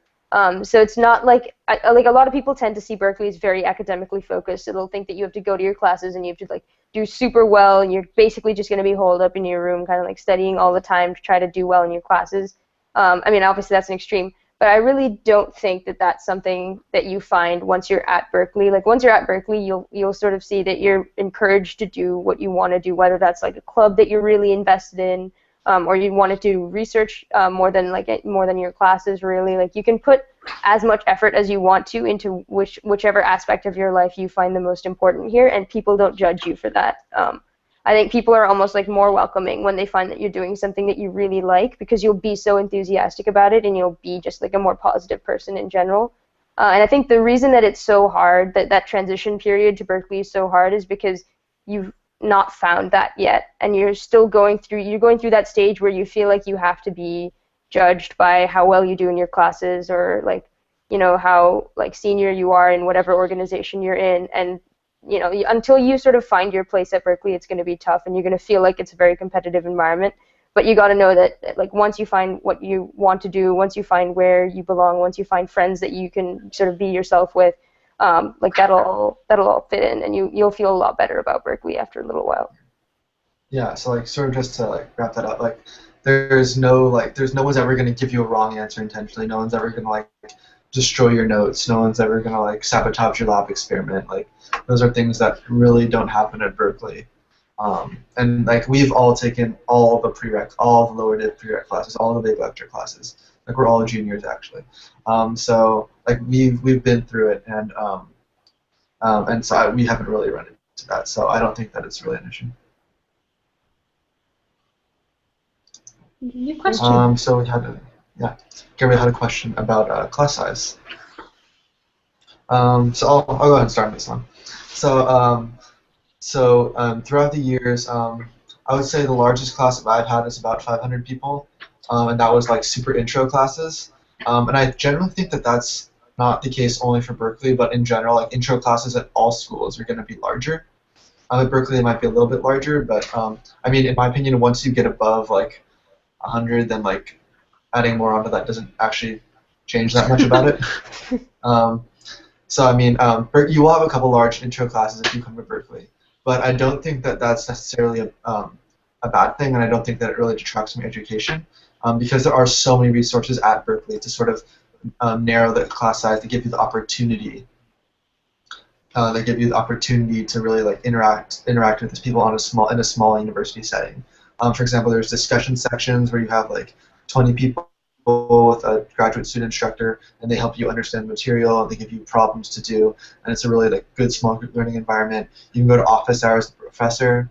So it's not like a lot of people tend to see Berkeley as very academically focused. So they'll think that you have to go to your classes and you have to like do super well, and you're basically just going to be holed up in your room, kind of like studying all the time to try to do well in your classes. I mean, obviously that's an extreme, but I really don't think that that's something that you find once you're at Berkeley. Like once you're at Berkeley, you'll sort of see that you're encouraged to do what you want to do, whether that's like a club that you're really invested in. Or you want to do research more than your classes, really. Like you can put as much effort as you want to into whichever aspect of your life you find the most important here, and people don't judge you for that. I think people are almost like more welcoming when they find that you're doing something that you really like, because you'll be so enthusiastic about it and you'll be just like a more positive person in general. And I think the reason that it's so hard, that transition period to Berkeley is so hard, is because you've not found that yet, and you're still going through that stage where you feel like you have to be judged by how well you do in your classes, or like how like senior you are in whatever organization you're in. And until you sort of find your place at Berkeley, it's going to be tough, and you're going to feel like it's a very competitive environment. But you got to know that like once you find what you want to do, once you find where you belong, once you find friends that you can sort of be yourself with, like that'll all fit in, and you'll feel a lot better about Berkeley after a little while. Yeah, so like sort of just to like wrap that up, like there's no one's ever gonna give you a wrong answer intentionally. No one's ever gonna like destroy your notes. No one's ever gonna like sabotage your lab experiment. Like those are things that really don't happen at Berkeley. And like we've all taken all the lower dip prereq classes, all the big lecture classes. Like we're all juniors actually. So like we've been through it, and so we haven't really run into that. So I don't think that it's really an issue. New question. So we had Gary had a question about class size. So I'll go ahead and start on this one. So throughout the years, I would say the largest class that I've had is about 500 people, and that was like super intro classes. And I generally think that that's not the case only for Berkeley, but in general, like intro classes at all schools are going to be larger. At Berkeley, it might be a little bit larger, but I mean, in my opinion, once you get above like 100, then like adding more onto that doesn't actually change that much about it. So I mean, you will have a couple large intro classes if you come to Berkeley, but I don't think that that's necessarily a bad thing, and I don't think that it really detracts from education, because there are so many resources at Berkeley to sort of narrow the class size to give you the opportunity. They give you the opportunity to really like interact with people in a small university setting. For example, there's discussion sections where you have like 20 people with a graduate student instructor, and they help you understand the material, and they give you problems to do, and it's a really like good small group learning environment. You can go to office hours with the professor,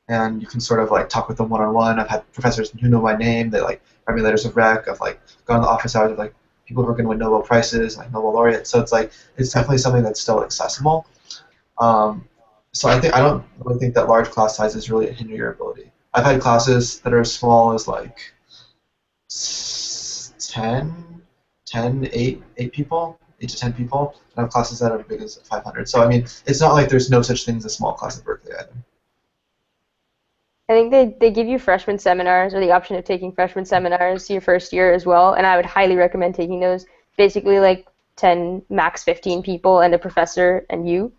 and you can sort of like talk with them one-on-one. I've had professors who know my name. They like write me letters of rec. I've like gone to the office hours with like people who are going to win Nobel Prizes, like Nobel laureates. So it's like it's definitely something that's still accessible. So I don't really think that large class sizes really hinder your ability. I've had classes that are as small as like 8 people, 8 to 10 people, and I have classes that are as big as 500. So I mean, it's not like there's no such thing as a small class at Berkeley either. I think they give you freshman seminars, or the option of taking freshman seminars your first year as well, and I would highly recommend taking those. Basically like 10, max 15 people and a professor and you.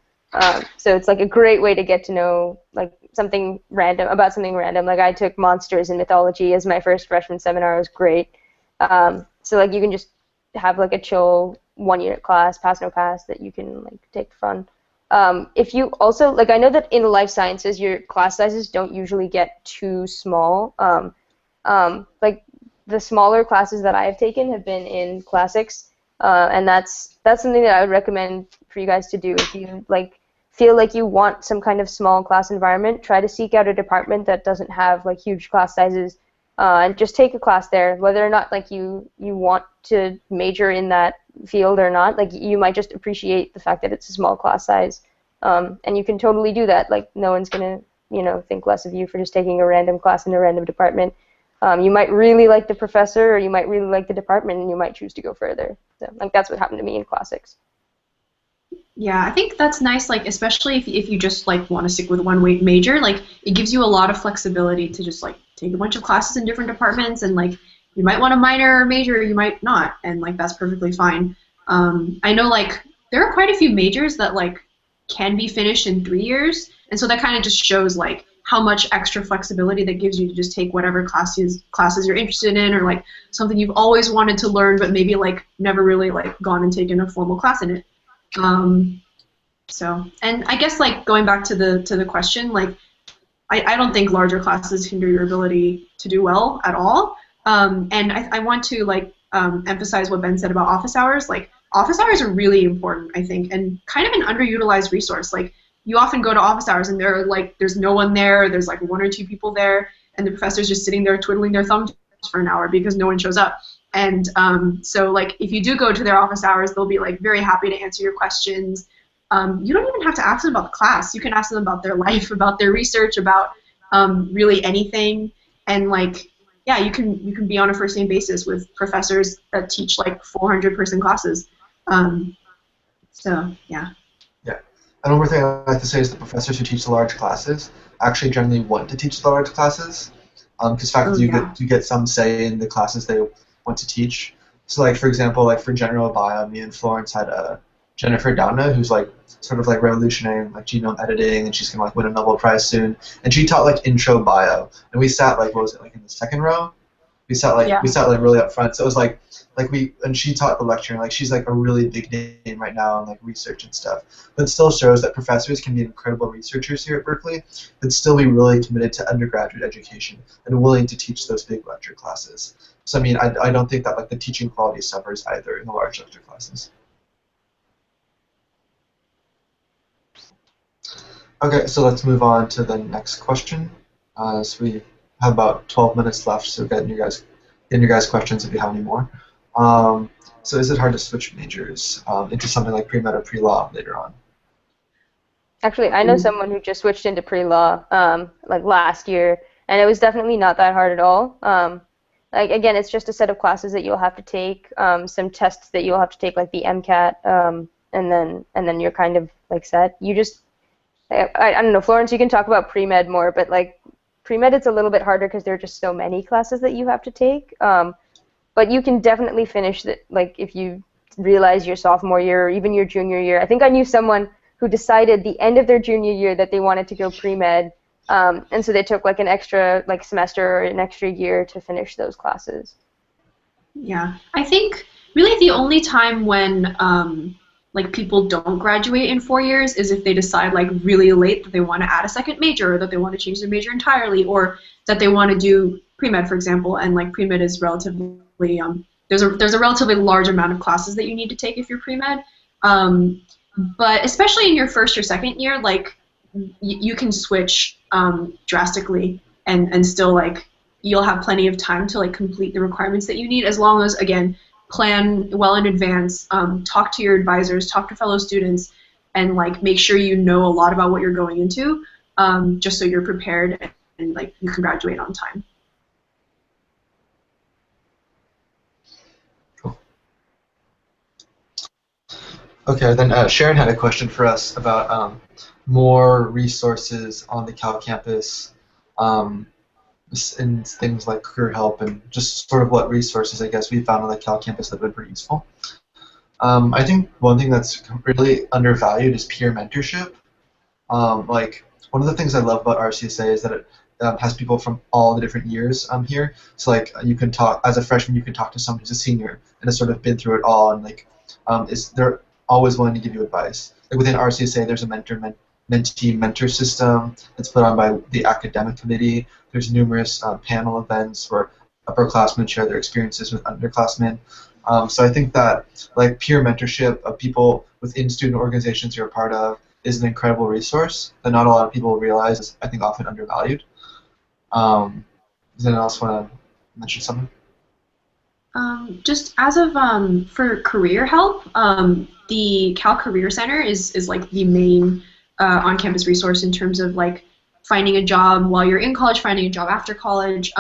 So it's like a great way to get to know like something random. Like I took monsters in mythology as my first freshman seminar. It was great. So like you can just have like a chill 1-unit class, pass no pass, that you can like take for fun. If you also like, I know that in the life sciences your class sizes don't usually get too small. Like the smaller classes that I have taken have been in classics, and that's something that I would recommend for you guys to do. If you like feel like you want some kind of small class environment, try to seek out a department that doesn't have like huge class sizes, and just take a class there, whether or not like you want to major in that field or not. Like you might just appreciate the fact that it's a small class size, and you can totally do that. Like no one's gonna think less of you for just taking a random class in a random department. You might really like the professor, or you might really like the department, and you might choose to go further. So like that's what happened to me in classics. Yeah, I think that's nice, like especially if you just like want to stick with one major, like it gives you a lot of flexibility to just like take a bunch of classes in different departments, and like you might want a minor or major, you might not, and like that's perfectly fine. I know like there are quite a few majors that like can be finished in 3 years, and so that kind of just shows like how much extra flexibility that gives you to just take whatever classes you're interested in, or like something you've always wanted to learn but maybe like never really like gone and taken a formal class in it. So, and I guess like going back to the question, like I don't think larger classes hinder your ability to do well at all. And I want to like emphasize what Ben said about office hours. Like office hours are really important, I think, and kind of an underutilized resource. Like you often go to office hours and there's no one there. There's like 1 or 2 people there, and the professor's just sitting there twiddling their thumbs for an hour because no one shows up. And so like if you do go to their office hours, they'll be like very happy to answer your questions. You don't even have to ask them about the class. You can ask them about their life, about their research, about really anything. And like, yeah, you can be on a first name basis with professors that teach like 400-person classes. So yeah. Yeah. And one more thing I'd like to say is the professors who teach the large classes actually generally want to teach the large classes, because faculty you get some say in the classes they want to teach. So like for example, like for general bio, me and Florence had Jennifer Doudna, who's like sort of like revolutionary like genome editing, and she's gonna like win a Nobel Prize soon. And she taught like intro bio, and we sat like what was it, like in the second row? We sat like really up front. So it was like and she taught the lecture, and like she's like a really big name right now in like research and stuff. But it still shows that professors can be incredible researchers here at Berkeley, but still be really committed to undergraduate education and willing to teach those big lecture classes. So I mean, I don't think that like the teaching quality suffers either in the large lecture classes. Okay, so let's move on to the next question. So we have about 12 minutes left, so get your guys questions if you have any more. So is it hard to switch majors into something like pre-med or pre-law later on? Actually, I know someone who just switched into pre-law like last year, and it was definitely not that hard at all. Like again, it's just a set of classes that you'll have to take, some tests that you'll have to take, like the MCAT, and then you're kind of like set. You just I don't know, Florence, you can talk about pre-med more, but like pre-med it's a little bit harder because there are just so many classes that you have to take. But you can definitely finish that, like if you realize your sophomore year or even your junior year. I think I knew someone who decided the end of their junior year that they wanted to go pre-med, and so they took like an extra like semester or an extra year to finish those classes. Yeah, I think really the only time when like people don't graduate in 4 years is if they decide like really late that they want to add a second major, or that they want to change their major entirely, or that they want to do pre-med, for example, and like pre-med is relatively there's a relatively large amount of classes that you need to take if you're pre-med. But especially in your first or second year, like you can switch drastically and still like you'll have plenty of time to like complete the requirements that you need, as long as again plan well in advance, talk to your advisors, talk to fellow students, and like make sure you know a lot about what you're going into, just so you're prepared and like you can graduate on time. Okay, then Sharon had a question for us about more resources on the Cal campus in things like career help, and just sort of what resources I guess we found on the Cal campus that have been pretty useful. I think one thing that's really undervalued is peer mentorship. Like one of the things I love about RCSA is that it has people from all the different years here. So like you can talk as a freshman, you can talk to someone who's a senior and has sort of been through it all, and like they're always willing to give you advice. Like within RCSA, there's a mentee-mentor system that's put on by the academic committee. There's numerous panel events where upperclassmen share their experiences with underclassmen. So I think that like peer mentorship of people within student organizations you're a part of is an incredible resource that not a lot of people realize is, I think, often undervalued. Does anyone else want to mention something? Just as of for career help, the Cal Career Center is like the main on-campus resource in terms of like finding a job while you're in college, finding a job after college.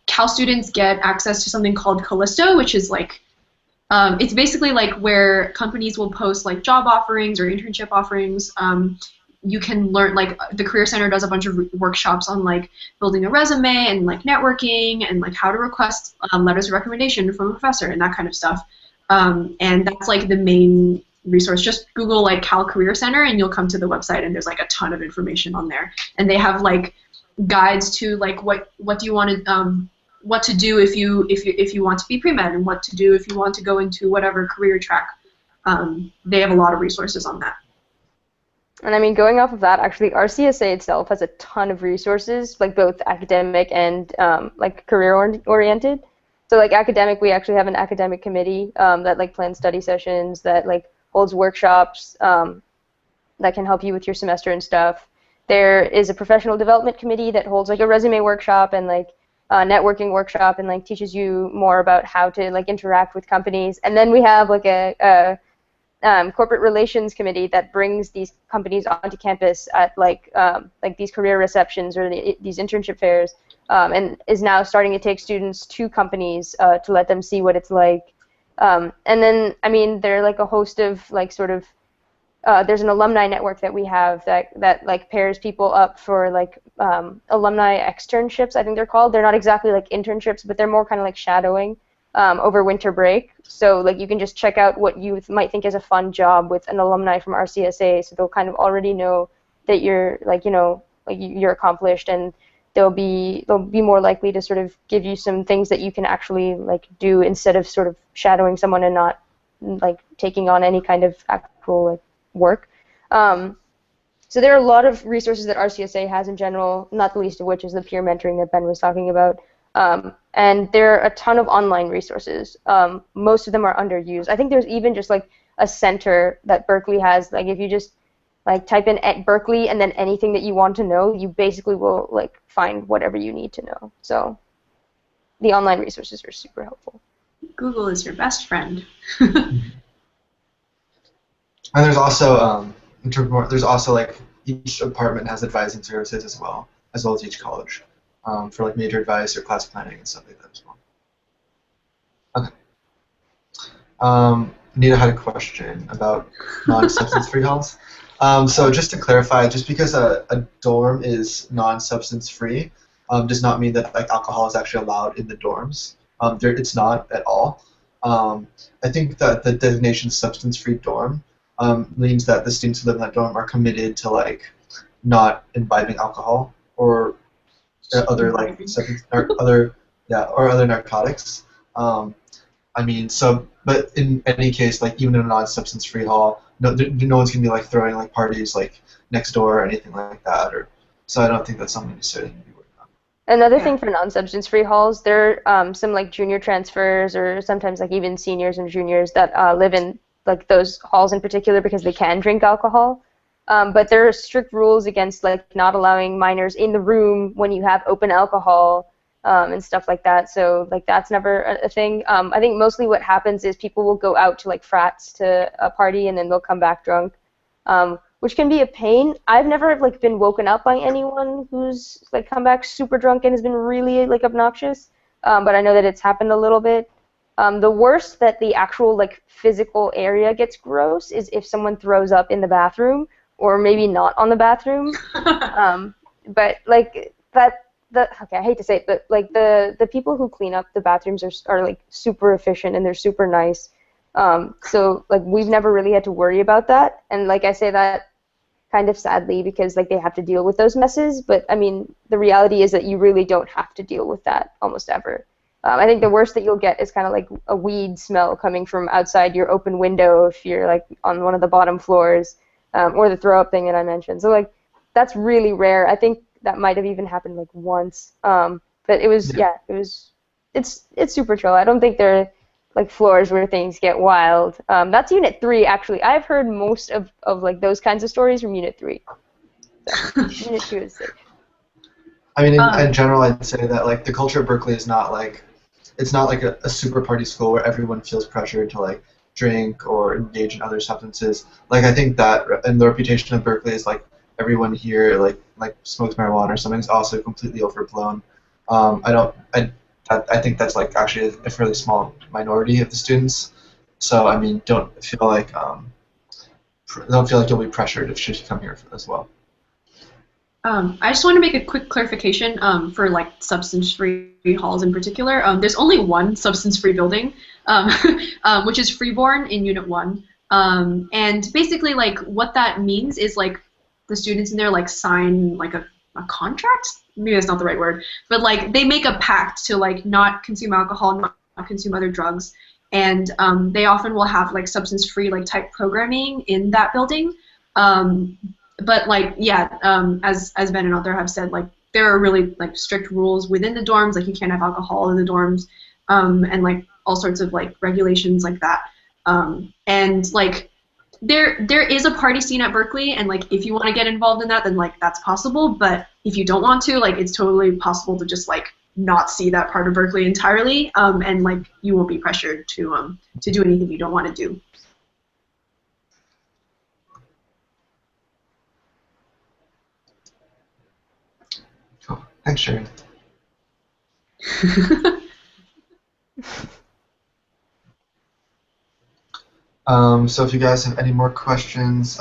Cal students get access to something called Callisto, which is like it's basically like where companies will post like job offerings or internship offerings. You can learn, like the Career Center does a bunch of workshops on like building a resume and like networking and like how to request letters of recommendation from a professor and that kind of stuff. And that's like the main resource. Just Google like Cal Career Center and you'll come to the website, and there's like a ton of information on there. And they have like guides to like what do you want to what to do if you want to be pre-med, and what to do if you want to go into whatever career track. They have a lot of resources on that. And I mean, going off of that, actually, RCSA itself has a ton of resources, like both academic and like career-oriented. So like academic, we actually have an academic committee that like plans study sessions, that like holds workshops that can help you with your semester and stuff. There is a professional development committee that holds like a resume workshop and like networking workshop, and like teaches you more about how to like interact with companies. And then we have like a corporate relations committee that brings these companies onto campus at like these career receptions or these internship fairs, and is now starting to take students to companies to let them see what it's like. And then, I mean, there are like a host of like sort of there's an alumni network that we have that like pairs people up for like alumni externships, I think they're called. They're not exactly like internships, but they're more kind of like shadowing over winter break. So like you can just check out what you might think is a fun job with an alumni from RCSA, so they'll kind of already know that you're like, you know, like you're accomplished, and they'll be more likely to sort of give you some things that you can actually like do instead of sort of shadowing someone and not like taking on any kind of actual like work. So there are a lot of resources that RCSA has in general, not the least of which is the peer mentoring that Ben was talking about. And there are a ton of online resources. Most of them are underused. I think there's even just like a center that Berkeley has. Like if you just like type in at Berkeley and then anything that you want to know, you basically will like find whatever you need to know. So the online resources are super helpful. Google is your best friend. And there's also there's also like each department has advising services as well as each college for like major advice or class planning and stuff like that as well. Okay. Anita had a question about non-substance free halls. So just to clarify, just because a dorm is non-substance free does not mean that like alcohol is actually allowed in the dorms. It's not at all. I think that the designation substance-free dorm means that the students who live in that dorm are committed to like not imbibing alcohol or other like substance or other narcotics. I mean, but in any case, like even in a non-substance-free hall, no one's gonna be like throwing like parties like next door or anything like that. So I don't think that's something necessarily to be worried about. Another thing for non-substance free halls, there are some like junior transfers or sometimes like even seniors and juniors that live in like those halls in particular because they can drink alcohol. But there are strict rules against like not allowing minors in the room when you have open alcohol and stuff like that. So like that's never a thing. I think mostly what happens is people will go out to like frats to a party and then they'll come back drunk. Which can be a pain. I've never like been woken up by anyone who's like come back super drunk and has been really like obnoxious, but I know that it's happened a little bit. The worst that the actual like physical area gets gross is if someone throws up in the bathroom or maybe not on the bathroom. But like okay, I hate to say it, but like the people who clean up the bathrooms are like super efficient and they're super nice. So like we've never really had to worry about that, and like I say that kind of sadly because like they have to deal with those messes, but I mean the reality is that you really don't have to deal with that almost ever. I think the worst that you'll get is kind of like a weed smell coming from outside your open window if you're like on one of the bottom floors, or the throw up thing that I mentioned. So like that's really rare. I think that might have even happened like once, but it's super chill. I don't think there are like floors where things get wild. That's Unit 3 actually. I've heard most of like those kinds of stories from Unit 3. So Unit 2 is safe. I mean, in general, I'd say that like the culture at Berkeley is not like a super party school where everyone feels pressured to like drink or engage in other substances. Like I think that, and the reputation of Berkeley is like everyone here like smokes marijuana or something is also completely overblown. I think that's like actually a fairly small minority of the students. So I mean, don't feel like you'll be pressured if you come here as well. I just want to make a quick clarification for like substance-free halls in particular. There's only one substance-free building, which is Freeborn in Unit 1. And basically like what that means is like the students in there like sign like a contract? Maybe that's not the right word, but like they make a pact to like not consume alcohol, not consume other drugs, and they often will have like substance-free like type programming in that building. But like as Ben and Arthur have said, like there are really like strict rules within the dorms, like you can't have alcohol in the dorms, and like all sorts of like regulations like that, and like. There is a party scene at Berkeley, and like if you want to get involved in that, then like that's possible. But if you don't want to, like it's totally possible to just like not see that part of Berkeley entirely, and like you won't be pressured to do anything you don't want to do. Cool. Thanks, Sharon. So if you guys have any more questions,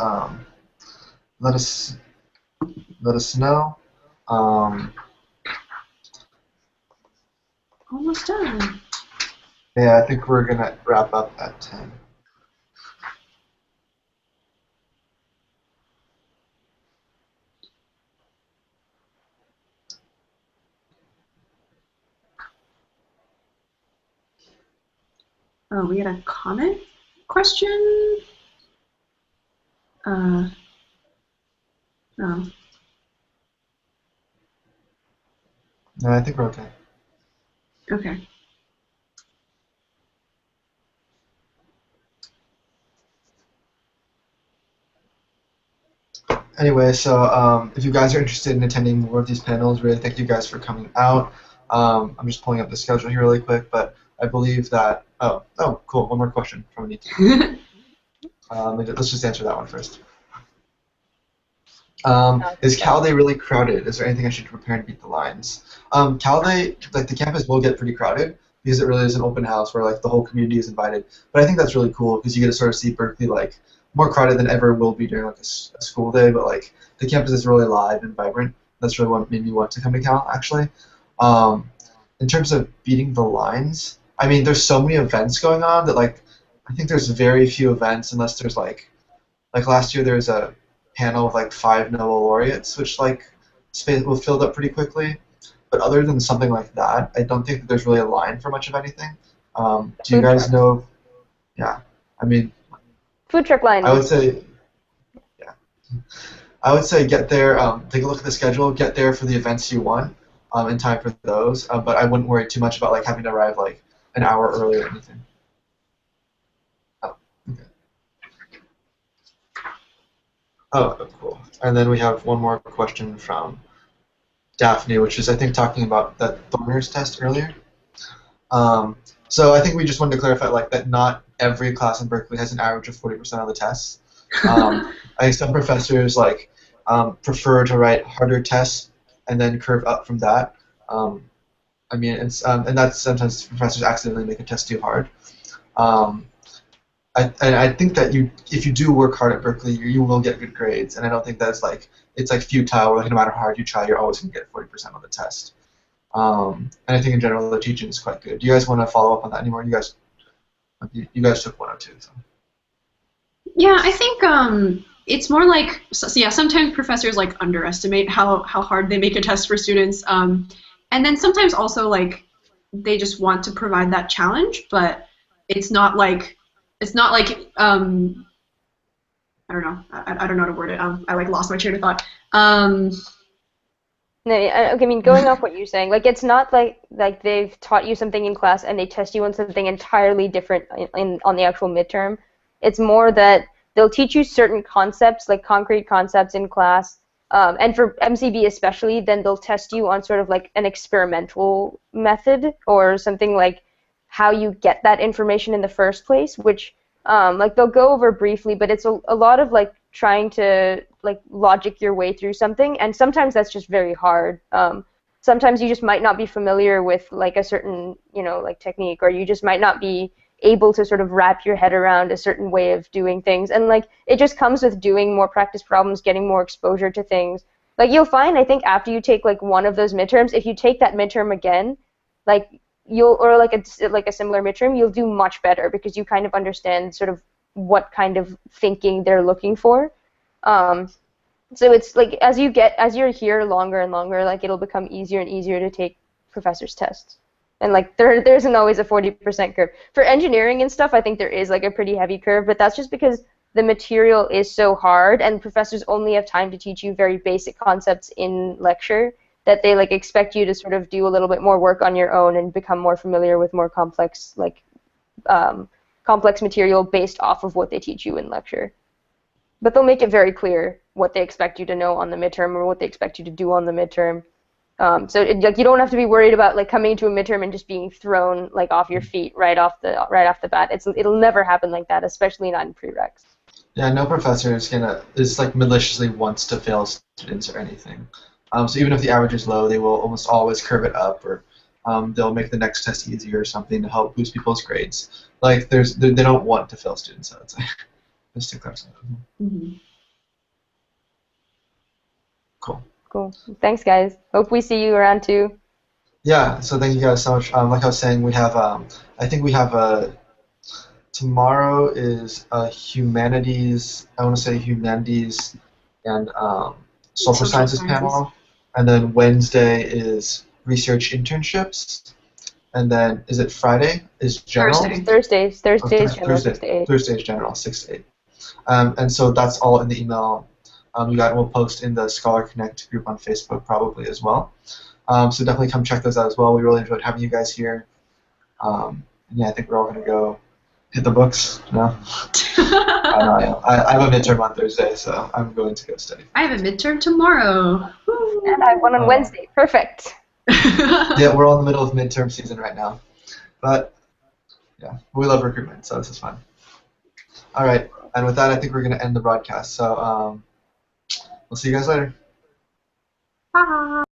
let us know. Almost done. Yeah, I think we're gonna wrap up at 10. Oh, we had a comment question. Oh. No, I think we're okay. Okay. Anyway, so if you guys are interested in attending more of these panels, really thank you guys for coming out. I'm just pulling up the schedule here really quick, but I believe that, oh, cool, one more question from Anita. Let's just answer that one first. Is Cal Day really crowded? Is there anything I should prepare to beat the lines? Cal Day, like the campus will get pretty crowded because it really is an open house where like the whole community is invited. But I think that's really cool because you get to sort of see Berkeley like more crowded than ever will be during like a school day. But like the campus is really alive and vibrant. That's really what made me want to come to Cal actually. In terms of beating the lines, I mean there's so many events going on that like I think there's very few events unless there's like last year there was a panel with like 5 Nobel laureates, which like was filled up pretty quickly. But other than something like that, I don't think that there's really a line for much of anything. Do you guys know? Yeah, I mean, food truck line. I would say, yeah, I would say get there. Take a look at the schedule. Get there for the events you want in time for those. But I wouldn't worry too much about like having to arrive like an hour early or anything. Oh, cool. And then we have one more question from Daphne, which is, I think, talking about that Thorner's test earlier. So I think we just wanted to clarify, like, that not every class in Berkeley has an average of 40% of the tests. I think some professors, like, prefer to write harder tests and then curve up from that. I mean, it's, and that's sometimes professors accidentally make a test too hard. I think that if you do work hard at Berkeley, you will get good grades, and I don't think that's like it's like futile. Like no matter how hard you try, you're always going to get 40% on the test. And I think in general the teaching is quite good. Do you guys want to follow up on that anymore? You guys took 102. So. Yeah, I think it's more like yeah. Sometimes professors like underestimate how hard they make a test for students, and then sometimes also like they just want to provide that challenge, but it's not like. It's not like I don't know. I don't know how to word it. I like lost my train of thought. No, I mean, going off what you're saying, like it's not like they've taught you something in class and they test you on something entirely different on the actual midterm. It's more that they'll teach you certain concepts, like concrete concepts in class, and for MCB especially, then they'll test you on sort of like an experimental method or something like how you get that information in the first place, which like they'll go over briefly, but it's a lot of like trying to like logic your way through something, and sometimes that's just very hard. Sometimes you just might not be familiar with like a certain like technique, or you just might not be able to sort of wrap your head around a certain way of doing things, and like it just comes with doing more practice problems, getting more exposure to things. Like you'll find, I think after you take like one of those midterms, if you take that midterm again, like or like a similar midterm, you'll do much better because you kind of understand sort of what kind of thinking they're looking for. So it's like as you're here longer and longer, like it'll become easier and easier to take professors' tests. And like there isn't always a 40% curve. For engineering and stuff, I think there is like a pretty heavy curve, but that's just because the material is so hard and professors only have time to teach you very basic concepts in lecture, that they like expect you to sort of do a little bit more work on your own and become more familiar with more complex complex material based off of what they teach you in lecture. But they'll make it very clear what they expect you to know on the midterm or what they expect you to do on the midterm. So like you don't have to be worried about like coming to a midterm and just being thrown like off your feet right off the bat. It'll never happen like that, especially not in prereqs. Yeah, no professor is like maliciously wants to fail students or anything. So even if the average is low, they will almost always curve it up, or they'll make the next test easier or something to help boost people's grades. Like they don't want to fail students, so it's like just to clarify. Mm-hmm. Cool. Cool. Thanks, guys. Hope we see you around too. Yeah. So thank you guys so much. Like I was saying, we have I think we have tomorrow is a humanities. I want to say humanities and social sciences panel. And then Wednesday is research internships, and then is it Friday? Is general? Thursdays general, 6 to 8. Thursdays general, 6 to 8. And so that's all in the email. We'll post in the Scholar Connect group on Facebook probably as well. So definitely come check those out as well. We really enjoyed having you guys here. And yeah, I think we're all going to go Hit the books? No. I have a midterm on Thursday, so I'm going to go study. I have a midterm tomorrow. And I have one on Wednesday. Perfect. Yeah, we're all in the middle of midterm season right now. But, yeah, we love recruitment, so this is fun. All right, and with that, I think we're going to end the broadcast. So we'll see you guys later. Bye.